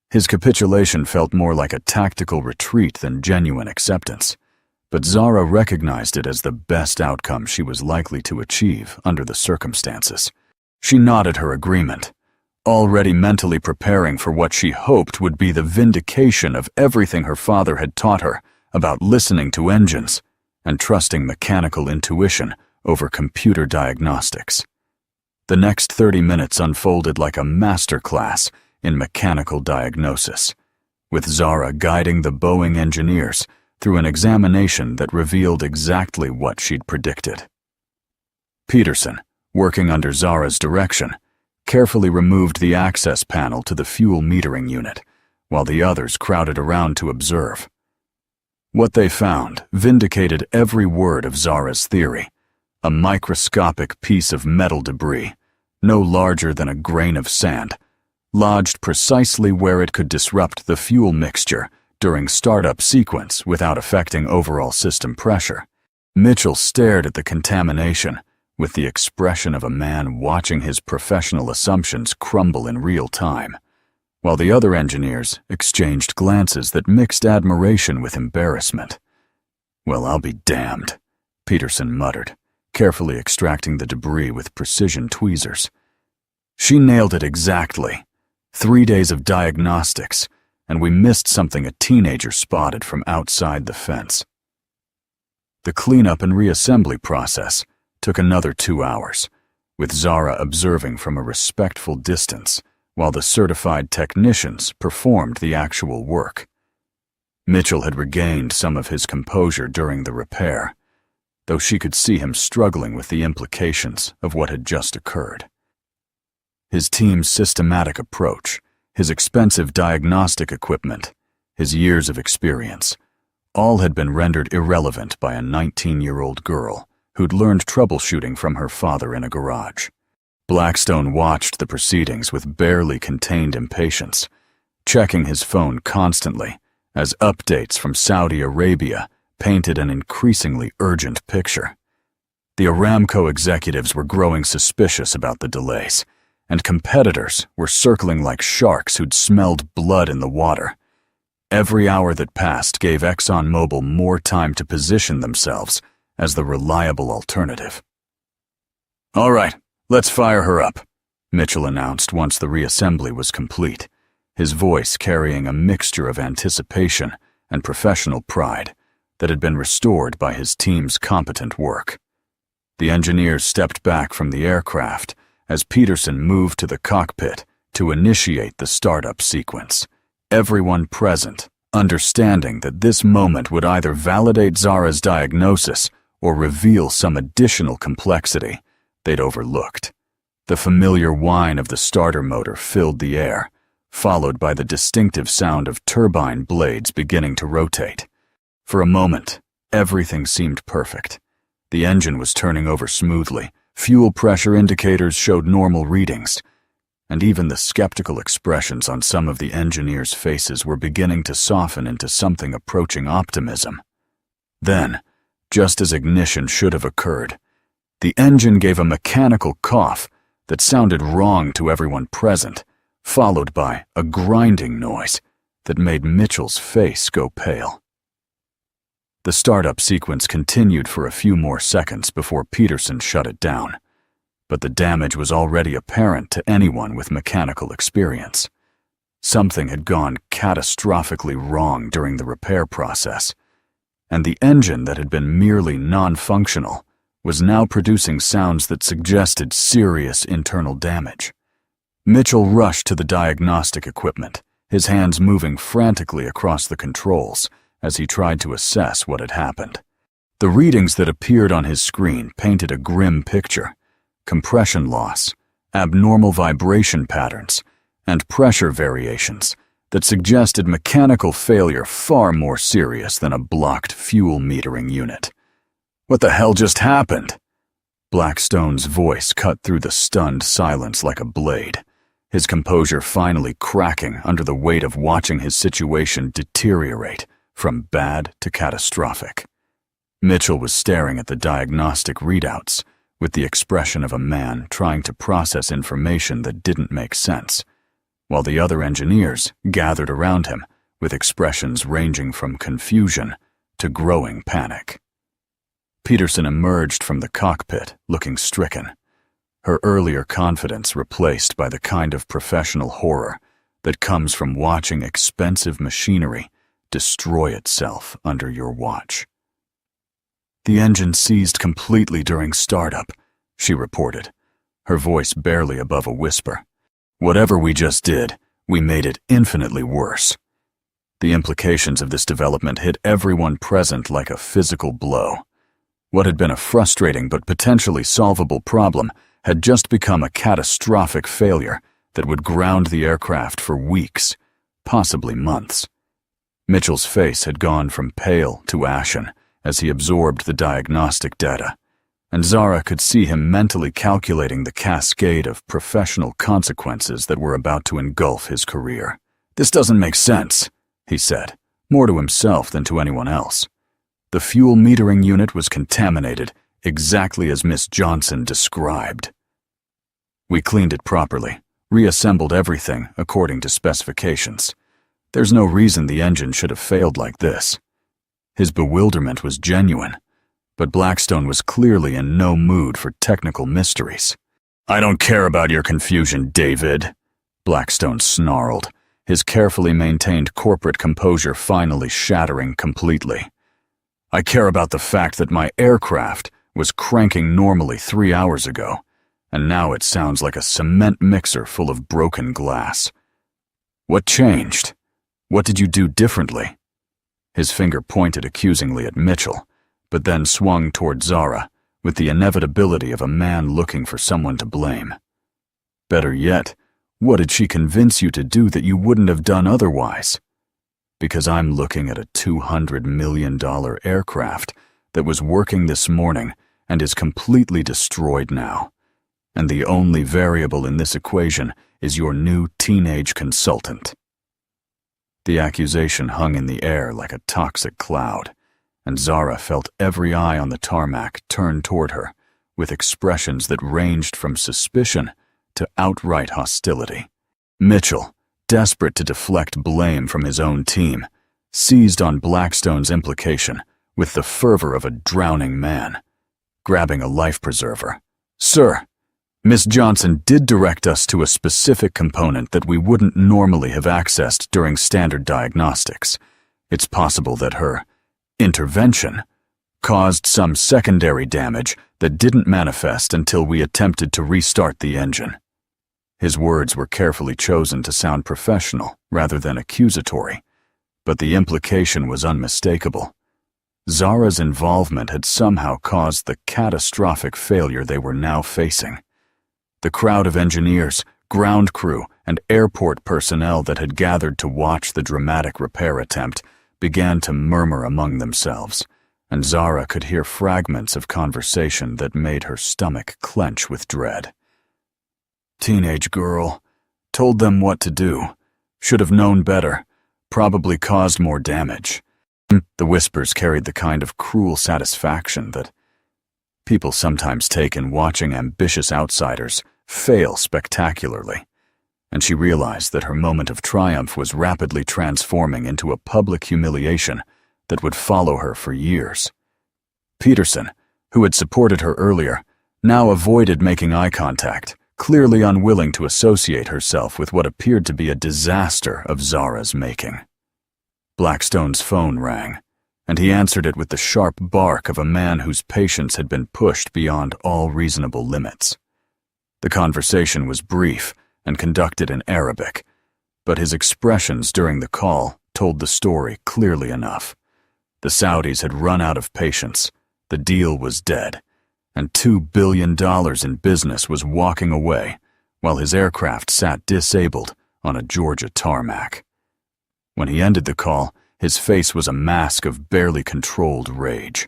Speaker 1: His capitulation felt more like a tactical retreat than genuine acceptance, but Zara recognized it as the best outcome she was likely to achieve under the circumstances. She nodded her agreement, already mentally preparing for what she hoped would be the vindication of everything her father had taught her about listening to engines and trusting mechanical intuition over computer diagnostics. The next 30 minutes unfolded like a masterclass in mechanical diagnosis, with Zara guiding the Boeing engineers through an examination that revealed exactly what she'd predicted. Peterson, working under Zara's direction, carefully removed the access panel to the fuel metering unit, while the others crowded around to observe. What they found vindicated every word of Zara's theory: a microscopic piece of metal debris, no larger than a grain of sand, lodged precisely where it could disrupt the fuel mixture during startup sequence without affecting overall system pressure. Mitchell stared at the contamination with the expression of a man watching his professional assumptions crumble in real time, while the other engineers exchanged glances that mixed admiration with embarrassment. "Well, I'll be damned," Peterson muttered, carefully extracting the debris with precision tweezers. "She nailed it exactly. 3 days of diagnostics, and we missed something a teenager spotted from outside the fence." The cleanup and reassembly process took another 2 hours, with Zara observing from a respectful distance while the certified technicians performed the actual work. Mitchell had regained some of his composure during the repair, though she could see him struggling with the implications of what had just occurred. His team's systematic approach, his expensive diagnostic equipment, his years of experience, all had been rendered irrelevant by a 19-year-old girl who'd learned troubleshooting from her father in a garage. Blackstone watched the proceedings with barely contained impatience, checking his phone constantly as updates from Saudi Arabia painted an increasingly urgent picture. The Aramco executives were growing suspicious about the delays, and competitors were circling like sharks who'd smelled blood in the water. Every hour that passed gave ExxonMobil more time to position themselves as the reliable alternative. "All right, let's fire her up," Mitchell announced once the reassembly was complete, his voice carrying a mixture of anticipation and professional pride that had been restored by his team's competent work. The engineers stepped back from the aircraft as Peterson moved to the cockpit to initiate the startup sequence, everyone present understanding that this moment would either validate Zara's diagnosis or reveal some additional complexity they'd overlooked. The familiar whine of the starter motor filled the air, followed by the distinctive sound of turbine blades beginning to rotate. For a moment, everything seemed perfect. The engine was turning over smoothly, fuel pressure indicators showed normal readings, and even the skeptical expressions on some of the engineers' faces were beginning to soften into something approaching optimism. Then, just as ignition should have occurred, the engine gave a mechanical cough that sounded wrong to everyone present, followed by a grinding noise that made Mitchell's face go pale. The startup sequence continued for a few more seconds before Peterson shut it down, but the damage was already apparent to anyone with mechanical experience. Something had gone catastrophically wrong during the repair process, and the engine that had been merely non-functional was now producing sounds that suggested serious internal damage. Mitchell rushed to the diagnostic equipment, his hands moving frantically across the controls as he tried to assess what had happened. The readings that appeared on his screen painted a grim picture: compression loss, abnormal vibration patterns, and pressure variations that suggested mechanical failure far more serious than a blocked fuel metering unit. "What the hell just happened?" Blackstone's voice cut through the stunned silence like a blade, his composure finally cracking under the weight of watching his situation deteriorate from bad to catastrophic. Mitchell was staring at the diagnostic readouts with the expression of a man trying to process information that didn't make sense, while the other engineers gathered around him with expressions ranging from confusion to growing panic. Peterson emerged from the cockpit looking stricken, her earlier confidence replaced by the kind of professional horror that comes from watching expensive machinery destroy itself under your watch. "The engine seized completely during startup," she reported, her voice barely above a whisper. "Whatever we just did, we made it infinitely worse." The implications of this development hit everyone present like a physical blow. What had been a frustrating but potentially solvable problem had just become a catastrophic failure that would ground the aircraft for weeks, possibly months. Mitchell's face had gone from pale to ashen as he absorbed the diagnostic data, and Zara could see him mentally calculating the cascade of professional consequences that were about to engulf his career. "This doesn't make sense," he said, more to himself than to anyone else. The fuel metering unit was contaminated exactly as Miss Johnson described. "We cleaned it properly, reassembled everything according to specifications. There's no reason the engine should have failed like this." His bewilderment was genuine, but Blackstone was clearly in no mood for technical mysteries. "I don't care about your confusion, David," Blackstone snarled, his carefully maintained corporate composure finally shattering completely. "I care about the fact that my aircraft was cranking normally 3 hours ago, and now it sounds like a cement mixer full of broken glass. What changed? What did you do differently?" His finger pointed accusingly at Mitchell, but then swung toward Zara with the inevitability of a man looking for someone to blame. "Better yet, what did she convince you to do that you wouldn't have done otherwise?" "Because I'm looking at a $200 million aircraft that was working this morning and is completely destroyed now. And the only variable in this equation is your new teenage consultant." The accusation hung in the air like a toxic cloud, and Zara felt every eye on the tarmac turn toward her, with expressions that ranged from suspicion to outright hostility. Mitchell, desperate to deflect blame from his own team, seized on Blackstone's implication with the fervor of a drowning man, grabbing a life preserver. "Sir, Miss Johnson did direct us to a specific component that we wouldn't normally have accessed during standard diagnostics. It's possible that her intervention caused some secondary damage that didn't manifest until we attempted to restart the engine." His words were carefully chosen to sound professional rather than accusatory, but the implication was unmistakable. Zara's involvement had somehow caused the catastrophic failure they were now facing. The crowd of engineers, ground crew, and airport personnel that had gathered to watch the dramatic repair attempt began to murmur among themselves, and Zara could hear fragments of conversation that made her stomach clench with dread. "Teenage girl. Told them what to do. Should have known better. Probably caused more damage." The whispers carried the kind of cruel satisfaction that people sometimes take in watching ambitious outsiders fail spectacularly, and she realized that her moment of triumph was rapidly transforming into a public humiliation that would follow her for years. Peterson, who had supported her earlier, now avoided making eye contact, clearly unwilling to associate herself with what appeared to be a disaster of Zara's making. Blackstone's phone rang, and he answered it with the sharp bark of a man whose patience had been pushed beyond all reasonable limits. The conversation was brief and conducted in Arabic, but his expressions during the call told the story clearly enough. The Saudis had run out of patience, the deal was dead, and $2 billion in business was walking away while his aircraft sat disabled on a Georgia tarmac. When he ended the call, his face was a mask of barely controlled rage.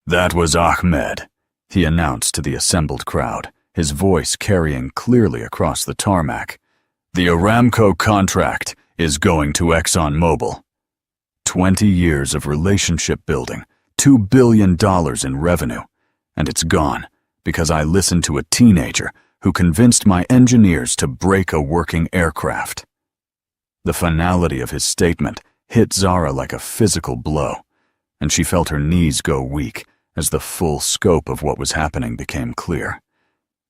Speaker 1: "That was Ahmed," he announced to the assembled crowd, his voice carrying clearly across the tarmac. "The Aramco contract is going to ExxonMobil. 20 years of relationship building, $2 billion in revenue, and it's gone because I listened to a teenager who convinced my engineers to break a working aircraft." The finality of his statement hit Zara like a physical blow, and she felt her knees go weak as the full scope of what was happening became clear.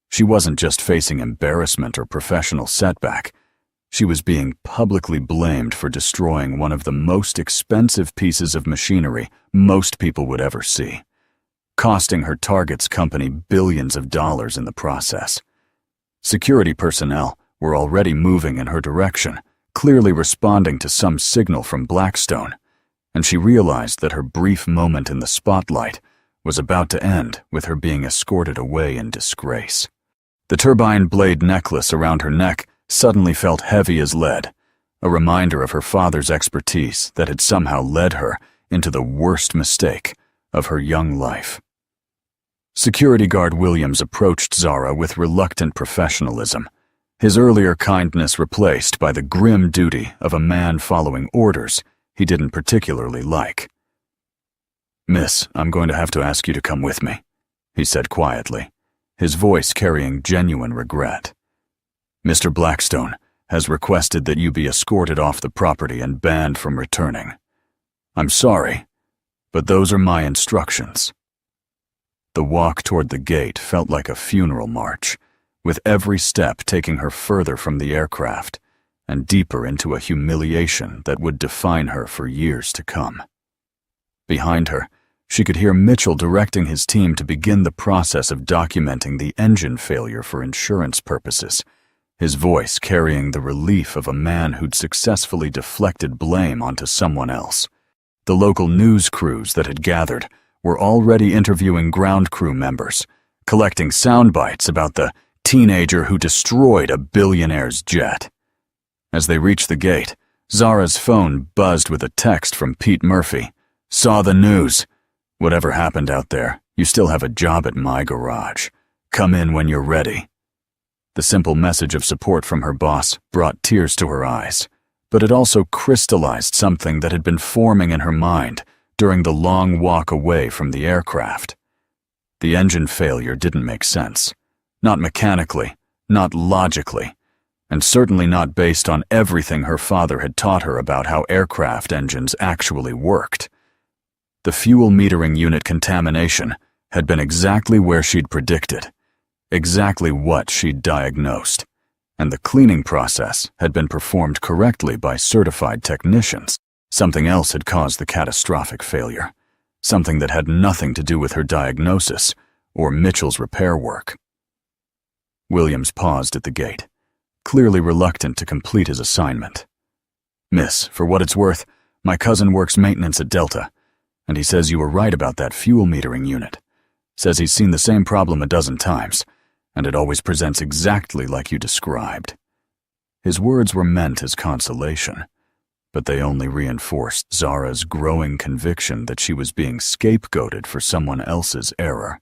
Speaker 1: She wasn't just facing embarrassment or professional setback. She was being publicly blamed for destroying one of the most expensive pieces of machinery most people would ever see, costing her target's company billions of dollars in the process. Security personnel were already moving in her direction, clearly responding to some signal from Blackstone, and she realized that her brief moment in the spotlight was about to end with her being escorted away in disgrace. The turbine blade necklace around her neck suddenly felt heavy as lead, a reminder of her father's expertise that had somehow led her into the worst mistake of her young life. Security guard Williams approached Zara with reluctant professionalism, his earlier kindness replaced by the grim duty of a man following orders he didn't particularly like. "Miss, I'm going to have to ask you to come with me," he said quietly, his voice carrying genuine regret. "Mr. Blackstone has requested that you be escorted off the property and banned from returning. I'm sorry, but those are my instructions." The walk toward the gate felt like a funeral march, with every step taking her further from the aircraft and deeper into a humiliation that would define her for years to come. Behind her, she could hear Mitchell directing his team to begin the process of documenting the engine failure for insurance purposes, his voice carrying the relief of a man who'd successfully deflected blame onto someone else. The local news crews that had gathered were already interviewing ground crew members, collecting sound bites about the teenager who destroyed a billionaire's jet. As they reached the gate, Zara's phone buzzed with a text from Pete Murphy. "Saw the news. Whatever happened out there, you still have a job at my garage. Come in when you're ready." The simple message of support from her boss brought tears to her eyes, but it also crystallized something that had been forming in her mind during the long walk away from the aircraft. The engine failure didn't make sense. Not mechanically, not logically, and certainly not based on everything her father had taught her about how aircraft engines actually worked. The fuel metering unit contamination had been exactly where she'd predicted, exactly what she'd diagnosed, and the cleaning process had been performed correctly by certified technicians. Something else had caused the catastrophic failure, something that had nothing to do with her diagnosis or Mitchell's repair work. Williams paused at the gate, clearly reluctant to complete his assignment. "Miss, for what it's worth, my cousin works maintenance at Delta, and he says you were right about that fuel metering unit. Says he's seen the same problem a dozen times, and it always presents exactly like you described." His words were meant as consolation, but they only reinforced Zara's growing conviction that she was being scapegoated for someone else's error.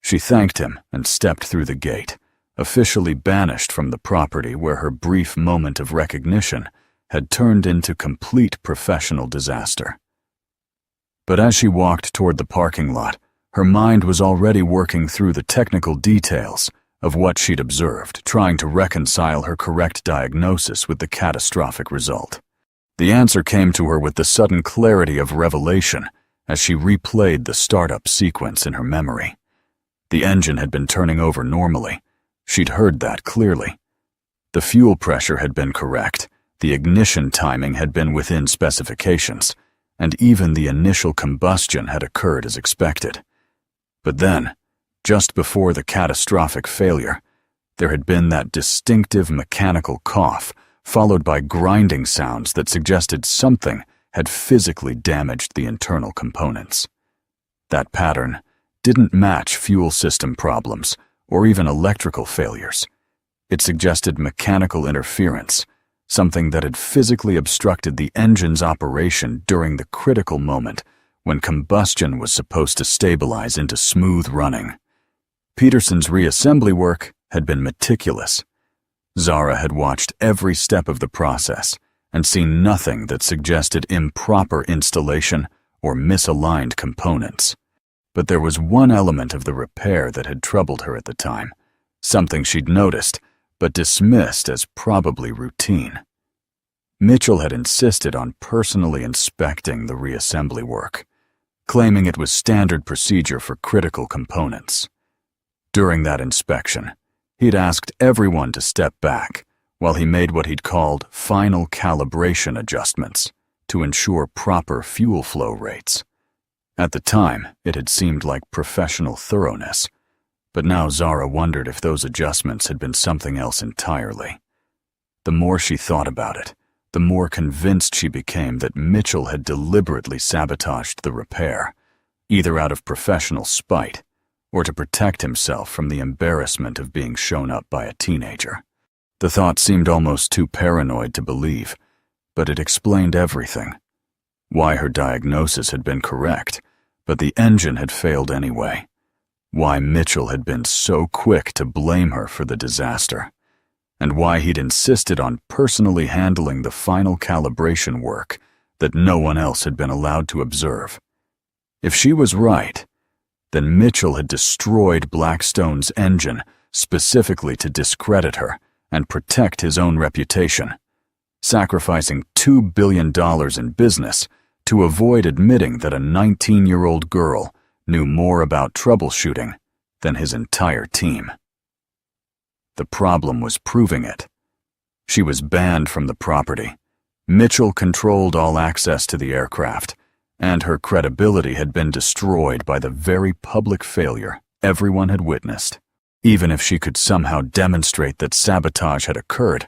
Speaker 1: She thanked him and stepped through the gate, officially banished from the property where her brief moment of recognition had turned into complete professional disaster. But as she walked toward the parking lot, her mind was already working through the technical details of what she'd observed, trying to reconcile her correct diagnosis with the catastrophic result. The answer came to her with the sudden clarity of revelation as she replayed the startup sequence in her memory. The engine had been turning over normally. She'd heard that clearly. The fuel pressure had been correct, the ignition timing had been within specifications, and even the initial combustion had occurred as expected. But then, just before the catastrophic failure, there had been that distinctive mechanical cough, followed by grinding sounds that suggested something had physically damaged the internal components. That pattern didn't match fuel system problems or even electrical failures. It suggested mechanical interference, something that had physically obstructed the engine's operation during the critical moment when combustion was supposed to stabilize into smooth running. Peterson's reassembly work had been meticulous. Zara had watched every step of the process and seen nothing that suggested improper installation or misaligned components. But there was one element of the repair that had troubled her at the time, something she'd noticed but dismissed as probably routine. Mitchell had insisted on personally inspecting the reassembly work, claiming it was standard procedure for critical components. During that inspection, he'd asked everyone to step back while he made what he'd called final calibration adjustments to ensure proper fuel flow rates. At the time, it had seemed like professional thoroughness, but now Zara wondered if those adjustments had been something else entirely. The more she thought about it, the more convinced she became that Mitchell had deliberately sabotaged the repair, either out of professional spite or to protect himself from the embarrassment of being shown up by a teenager. The thought seemed almost too paranoid to believe, but it explained everything. Why her diagnosis had been correct, but the engine had failed anyway. Why Mitchell had been so quick to blame her for the disaster, and why he'd insisted on personally handling the final calibration work that no one else had been allowed to observe. If she was right, then Mitchell had destroyed Blackstone's engine specifically to discredit her and protect his own reputation, sacrificing $2 billion in business to avoid admitting that a 19-year-old girl knew more about troubleshooting than his entire team. The problem was proving it. She was banned from the property. Mitchell controlled all access to the aircraft, and her credibility had been destroyed by the very public failure everyone had witnessed. Even if she could somehow demonstrate that sabotage had occurred,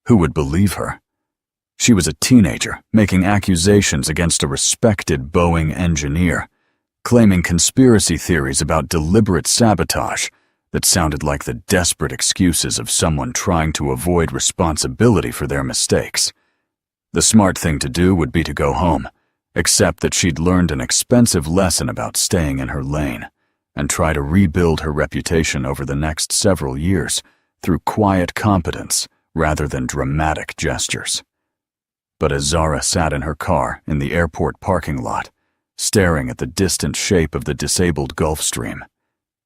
Speaker 1: who would believe her? She was a teenager making accusations against a respected Boeing engineer, claiming conspiracy theories about deliberate sabotage that sounded like the desperate excuses of someone trying to avoid responsibility for their mistakes. The smart thing to do would be to go home, accept that she'd learned an expensive lesson about staying in her lane, and try to rebuild her reputation over the next several years through quiet competence rather than dramatic gestures. But as Zara sat in her car in the airport parking lot, staring at the distant shape of the disabled Gulf Stream,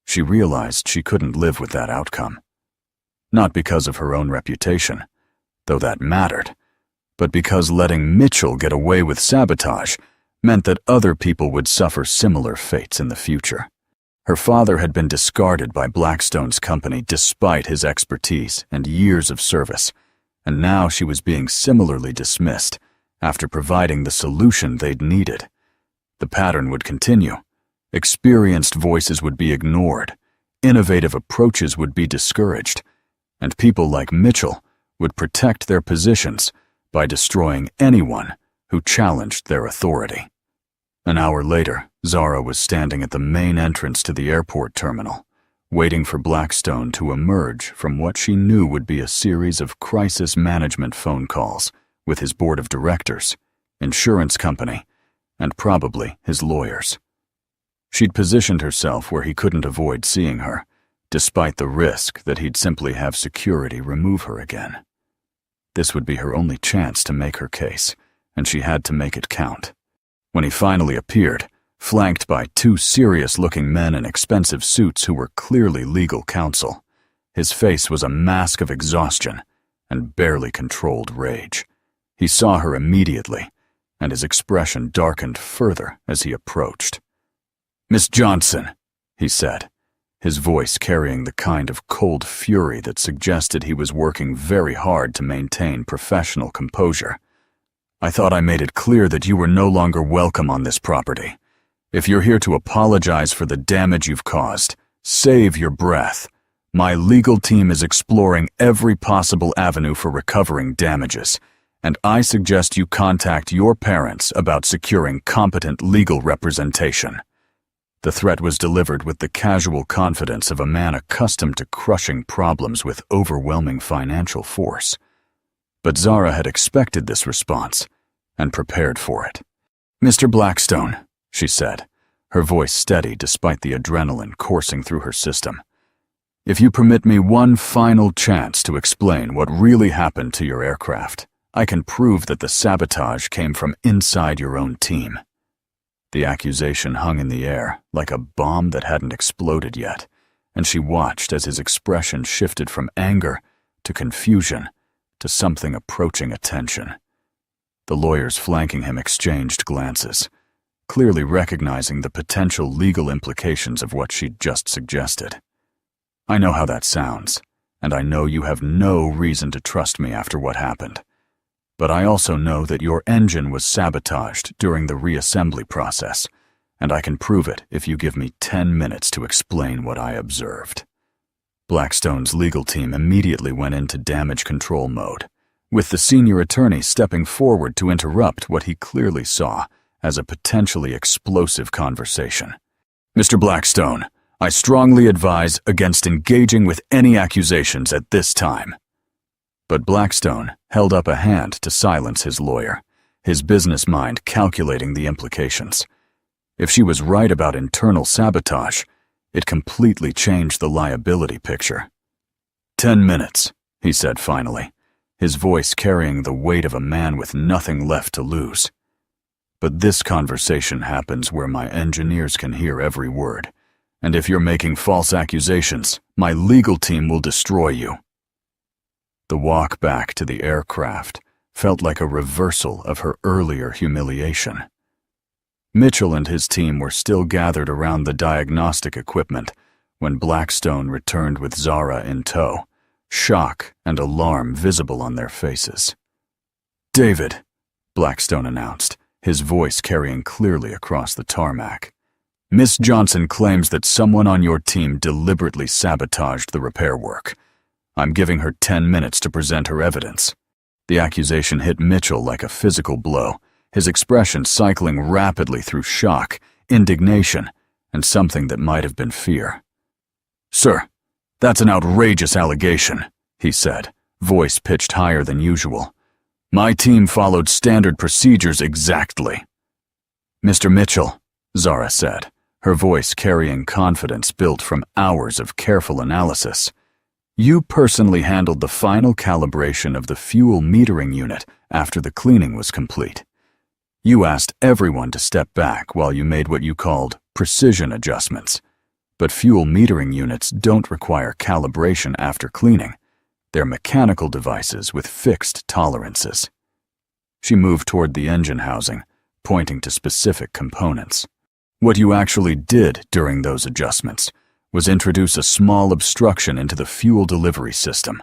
Speaker 1: she realized she couldn't live with that outcome. Not because of her own reputation, though that mattered, but because letting Mitchell get away with sabotage meant that other people would suffer similar fates in the future. Her father had been discarded by Blackstone's company despite his expertise and years of service, and now she was being similarly dismissed after providing the solution they'd needed. The pattern would continue. Experienced voices would be ignored, innovative approaches would be discouraged, and people like Mitchell would protect their positions by destroying anyone who challenged their authority. An hour later, Zara was standing at the main entrance to the airport terminal, waiting for Blackstone to emerge from what she knew would be a series of crisis management phone calls with his board of directors, insurance company, and probably his lawyers. She'd positioned herself where he couldn't avoid seeing her, despite the risk that he'd simply have security remove her again. This would be her only chance to make her case, and she had to make it count. When he finally appeared, flanked by two serious-looking men in expensive suits who were clearly legal counsel, his face was a mask of exhaustion and barely controlled rage. He saw her immediately, and his expression darkened further as he approached. "Miss Johnson," he said, his voice carrying the kind of cold fury that suggested he was working very hard to maintain professional composure. "I thought I made it clear that you were no longer welcome on this property. If you're here to apologize for the damage you've caused, save your breath. My legal team is exploring every possible avenue for recovering damages, and I suggest you contact your parents about securing competent legal representation." The threat was delivered with the casual confidence of a man accustomed to crushing problems with overwhelming financial force. But Zara had expected this response and prepared for it. "Mr. Blackstone," she said, her voice steady despite the adrenaline coursing through her system, "if you permit me one final chance to explain what really happened to your aircraft, I can prove that the sabotage came from inside your own team." The accusation hung in the air like a bomb that hadn't exploded yet, and she watched as his expression shifted from anger to confusion to something approaching attention. The lawyers flanking him exchanged glances, clearly recognizing the potential legal implications of what she'd just suggested. "I know how that sounds, and I know you have no reason to trust me after what happened. But I also know that your engine was sabotaged during the reassembly process, and I can prove it if you give me 10 minutes to explain what I observed." Blackstone's legal team immediately went into damage control mode, with the senior attorney stepping forward to interrupt what he clearly saw as a potentially explosive conversation. "Mr. Blackstone, I strongly advise against engaging with any accusations at this time." But Blackstone held up a hand to silence his lawyer, his business mind calculating the implications. If she was right about internal sabotage, it completely changed the liability picture. 10 minutes, he said finally, his voice carrying the weight of a man with nothing left to lose. "But this conversation happens where my engineers can hear every word, and if you're making false accusations, my legal team will destroy you." The walk back to the aircraft felt like a reversal of her earlier humiliation. Mitchell and his team were still gathered around the diagnostic equipment when Blackstone returned with Zara in tow, shock and alarm visible on their faces. "David," Blackstone announced, his voice carrying clearly across the tarmac, "Miss Johnson claims that someone on your team deliberately sabotaged the repair work. I'm giving her 10 minutes to present her evidence." The accusation hit Mitchell like a physical blow, his expression cycling rapidly through shock, indignation, and something that might have been fear. "Sir, that's an outrageous allegation," he said, voice pitched higher than usual. "My team followed standard procedures exactly." "Mr. Mitchell," Zara said, her voice carrying confidence built from hours of careful analysis, You personally handled the final calibration of the fuel metering unit after the cleaning was complete. You asked everyone to step back while you made what you called precision adjustments. But fuel metering units don't require calibration after cleaning. They're mechanical devices with fixed tolerances. She moved toward the engine housing, pointing to specific components. What you actually did during those adjustments was introduce a small obstruction into the fuel delivery system,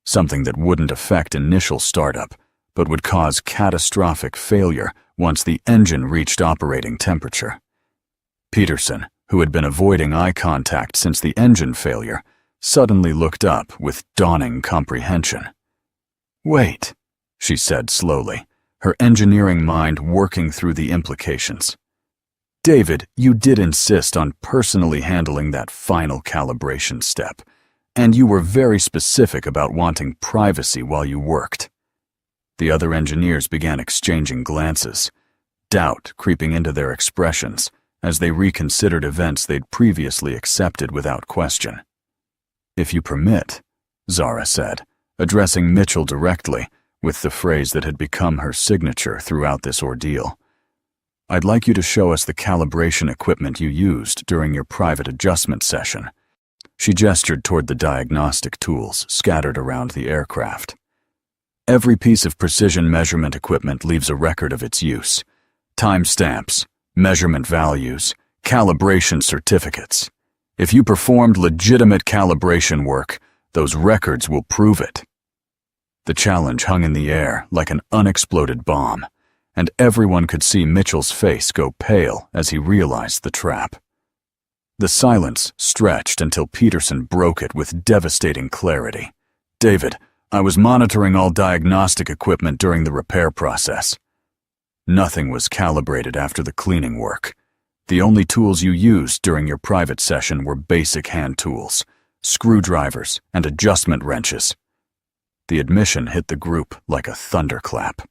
Speaker 1: something that wouldn't affect initial startup, but would cause catastrophic failure once the engine reached operating temperature. Peterson, who had been avoiding eye contact since the engine failure, suddenly looked up with dawning comprehension. "Wait," she said slowly, her engineering mind working through the implications. "David, you did insist on personally handling that final calibration step, and you were very specific about wanting privacy while you worked." The other engineers began exchanging glances, doubt creeping into their expressions as they reconsidered events they'd previously accepted without question. "If you permit," Zara said, addressing Mitchell directly with the phrase that had become her signature throughout this ordeal. "I'd like you to show us the calibration equipment you used during your private adjustment session." She gestured toward the diagnostic tools scattered around the aircraft. "Every piece of precision measurement equipment leaves a record of its use. Timestamps, measurement values, calibration certificates. If you performed legitimate calibration work, those records will prove it." The challenge hung in the air like an unexploded bomb, and everyone could see Mitchell's face go pale as he realized the trap. The silence stretched until Peterson broke it with devastating clarity. "David, I was monitoring all diagnostic equipment during the repair process. Nothing was calibrated after the cleaning work. The only tools you used during your private session were basic hand tools, screwdrivers, and adjustment wrenches." The admission hit the group like a thunderclap.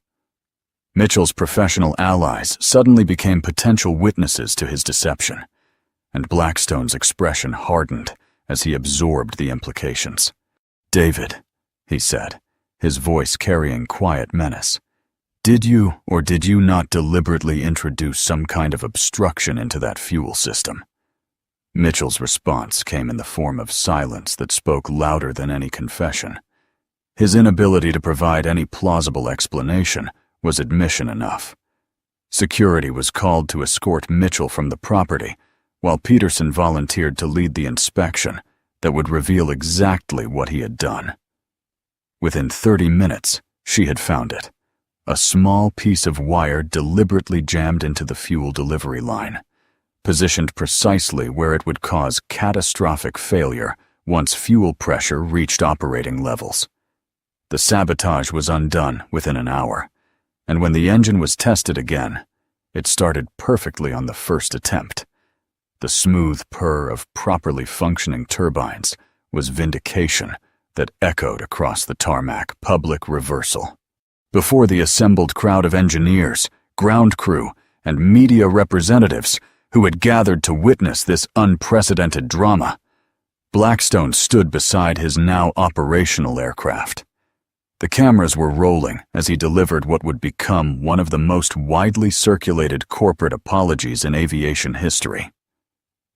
Speaker 1: Mitchell's professional allies suddenly became potential witnesses to his deception, and Blackstone's expression hardened as he absorbed the implications. "David," he said, his voice carrying quiet menace, "did you or did you not deliberately introduce some kind of obstruction into that fuel system?" Mitchell's response came in the form of silence that spoke louder than any confession. His inability to provide any plausible explanation was admission enough. Security was called to escort Mitchell from the property, while Peterson volunteered to lead the inspection that would reveal exactly what he had done. Within 30 minutes, she had found it. A small piece of wire deliberately jammed into the fuel delivery line, positioned precisely where it would cause catastrophic failure once fuel pressure reached operating levels. The sabotage was undone within an hour, and when the engine was tested again, it started perfectly on the first attempt. The smooth purr of properly functioning turbines was vindication that echoed across the tarmac public reversal. Before the assembled crowd of engineers, ground crew, and media representatives who had gathered to witness this unprecedented drama, Blackstone stood beside his now operational aircraft. The cameras were rolling as he delivered what would become one of the most widely circulated corporate apologies in aviation history.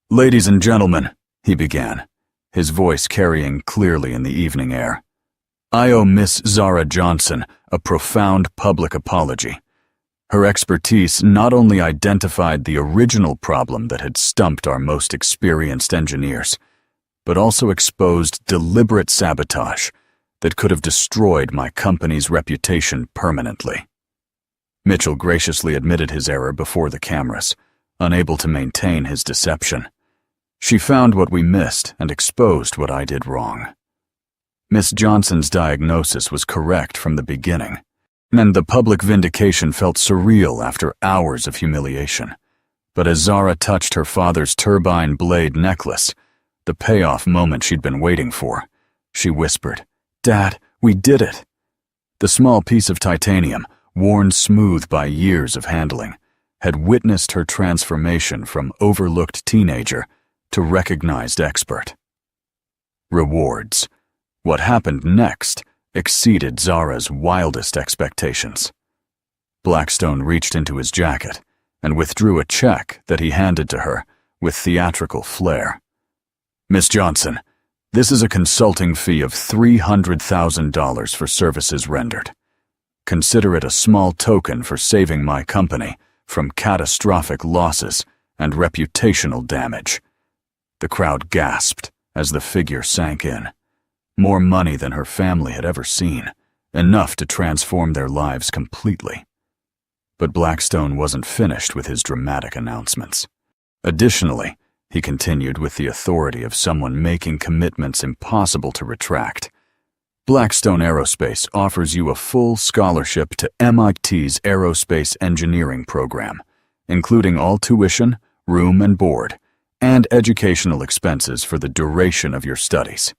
Speaker 1: "Ladies and gentlemen," he began, his voice carrying clearly in the evening air, "I owe Miss Zara Johnson a profound public apology. Her expertise not only identified the original problem that had stumped our most experienced engineers, but also exposed deliberate sabotage that could have destroyed my company's reputation permanently." Mitchell graciously admitted his error before the cameras, unable to maintain his deception. "She found what we missed and exposed what I did wrong. Miss Johnson's diagnosis was correct from the beginning, and the public vindication felt surreal after hours of humiliation. But as Zara touched her father's turbine blade necklace, the payoff moment she'd been waiting for, she whispered, 'Dad, we did it!' The small piece of titanium, worn smooth by years of handling, had witnessed her transformation from overlooked teenager to recognized expert. Rewards. What happened next exceeded Zara's wildest expectations. Blackstone reached into his jacket and withdrew a check that he handed to her with theatrical flair. "Miss Johnson, this is a consulting fee of $300,000 for services rendered. Consider it a small token for saving my company from catastrophic losses and reputational damage." The crowd gasped as the figure sank in. More money than her family had ever seen, enough to transform their lives completely. But Blackstone wasn't finished with his dramatic announcements. Additionally, he continued with the authority of someone making commitments impossible to retract. Blackstone Aerospace offers you a full scholarship to MIT's Aerospace Engineering program, including all tuition, room and board, and educational expenses for the duration of your studies.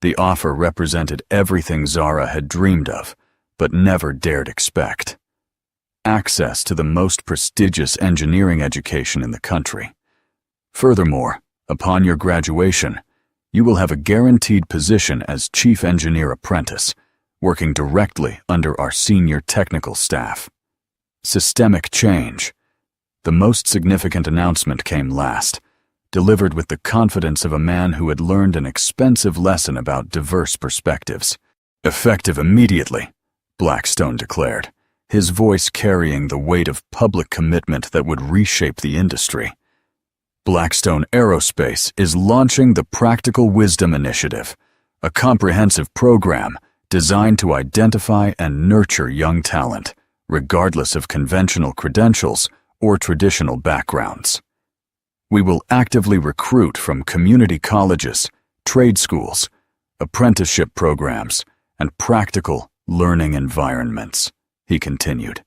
Speaker 1: The offer represented everything Zara had dreamed of, but never dared expect. Access to the most prestigious engineering education in the country. Furthermore, upon your graduation, you will have a guaranteed position as Chief Engineer Apprentice, working directly under our senior technical staff. Systemic change. The most significant announcement came last, delivered with the confidence of a man who had learned an expensive lesson about diverse perspectives. "Effective immediately," Blackstone declared, his voice carrying the weight of public commitment that would reshape the industry. Blackstone Aerospace is launching the Practical Wisdom Initiative, a comprehensive program designed to identify and nurture young talent, regardless of conventional credentials or traditional backgrounds. We will actively recruit from community colleges, trade schools, apprenticeship programs, and practical learning environments, he continued,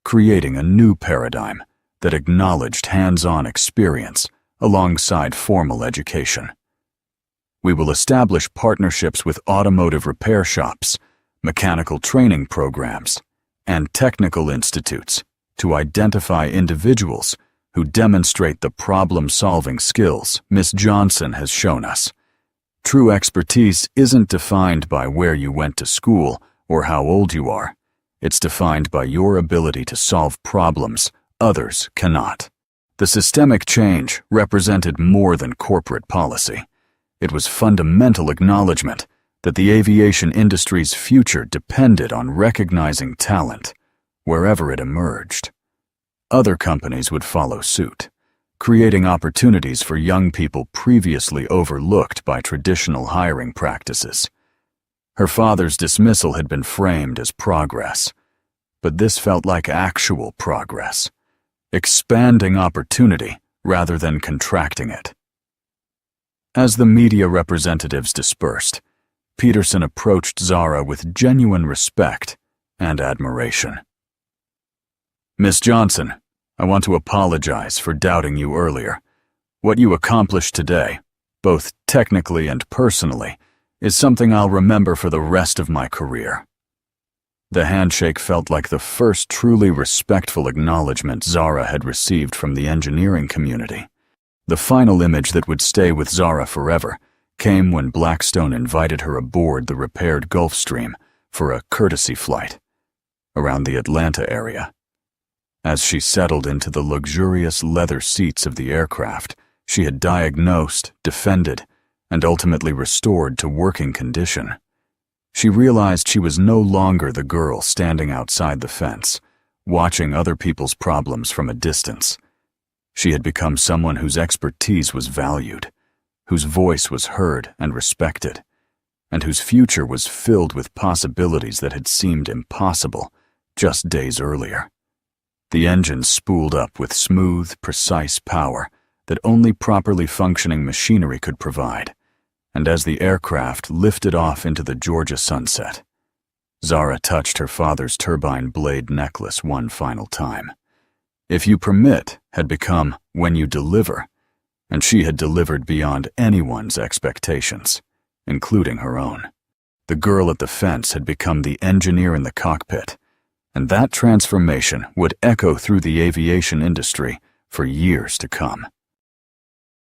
Speaker 1: creating a new paradigm that acknowledged hands-on experience alongside formal education. We will establish partnerships with automotive repair shops, mechanical training programs, and technical institutes to identify individuals who demonstrate the problem-solving skills Miss Johnson has shown us. True expertise isn't defined by where you went to school or how old you are. It's defined by your ability to solve problems others cannot. The systemic change represented more than corporate policy. It was fundamental acknowledgement that the aviation industry's future depended on recognizing talent wherever it emerged. Other companies would follow suit, creating opportunities for young people previously overlooked by traditional hiring practices. Her father's dismissal had been framed as progress, but this felt like actual progress, expanding opportunity rather than contracting it. As the media representatives dispersed, Peterson approached Zara with genuine respect and admiration. "Miss Johnson, I want to apologize for doubting you earlier. What you accomplished today, both technically and personally, is something I'll remember for the rest of my career." The handshake felt like the first truly respectful acknowledgement Zara had received from the engineering community. The final image that would stay with Zara forever came when Blackstone invited her aboard the repaired Gulfstream for a courtesy flight around the Atlanta area. As she settled into the luxurious leather seats of the aircraft, she had diagnosed, defended, and ultimately restored to working condition. She realized she was no longer the girl standing outside the fence, watching other people's problems from a distance. She had become someone whose expertise was valued, whose voice was heard and respected, and whose future was filled with possibilities that had seemed impossible just days earlier. The engine spooled up with smooth, precise power that only properly functioning machinery could provide, and as the aircraft lifted off into the Georgia sunset, Zara touched her father's turbine blade necklace one final time. "If you permit" had become "when you deliver," and she had delivered beyond anyone's expectations, including her own. The girl at the fence had become the engineer in the cockpit, and that transformation would echo through the aviation industry for years to come.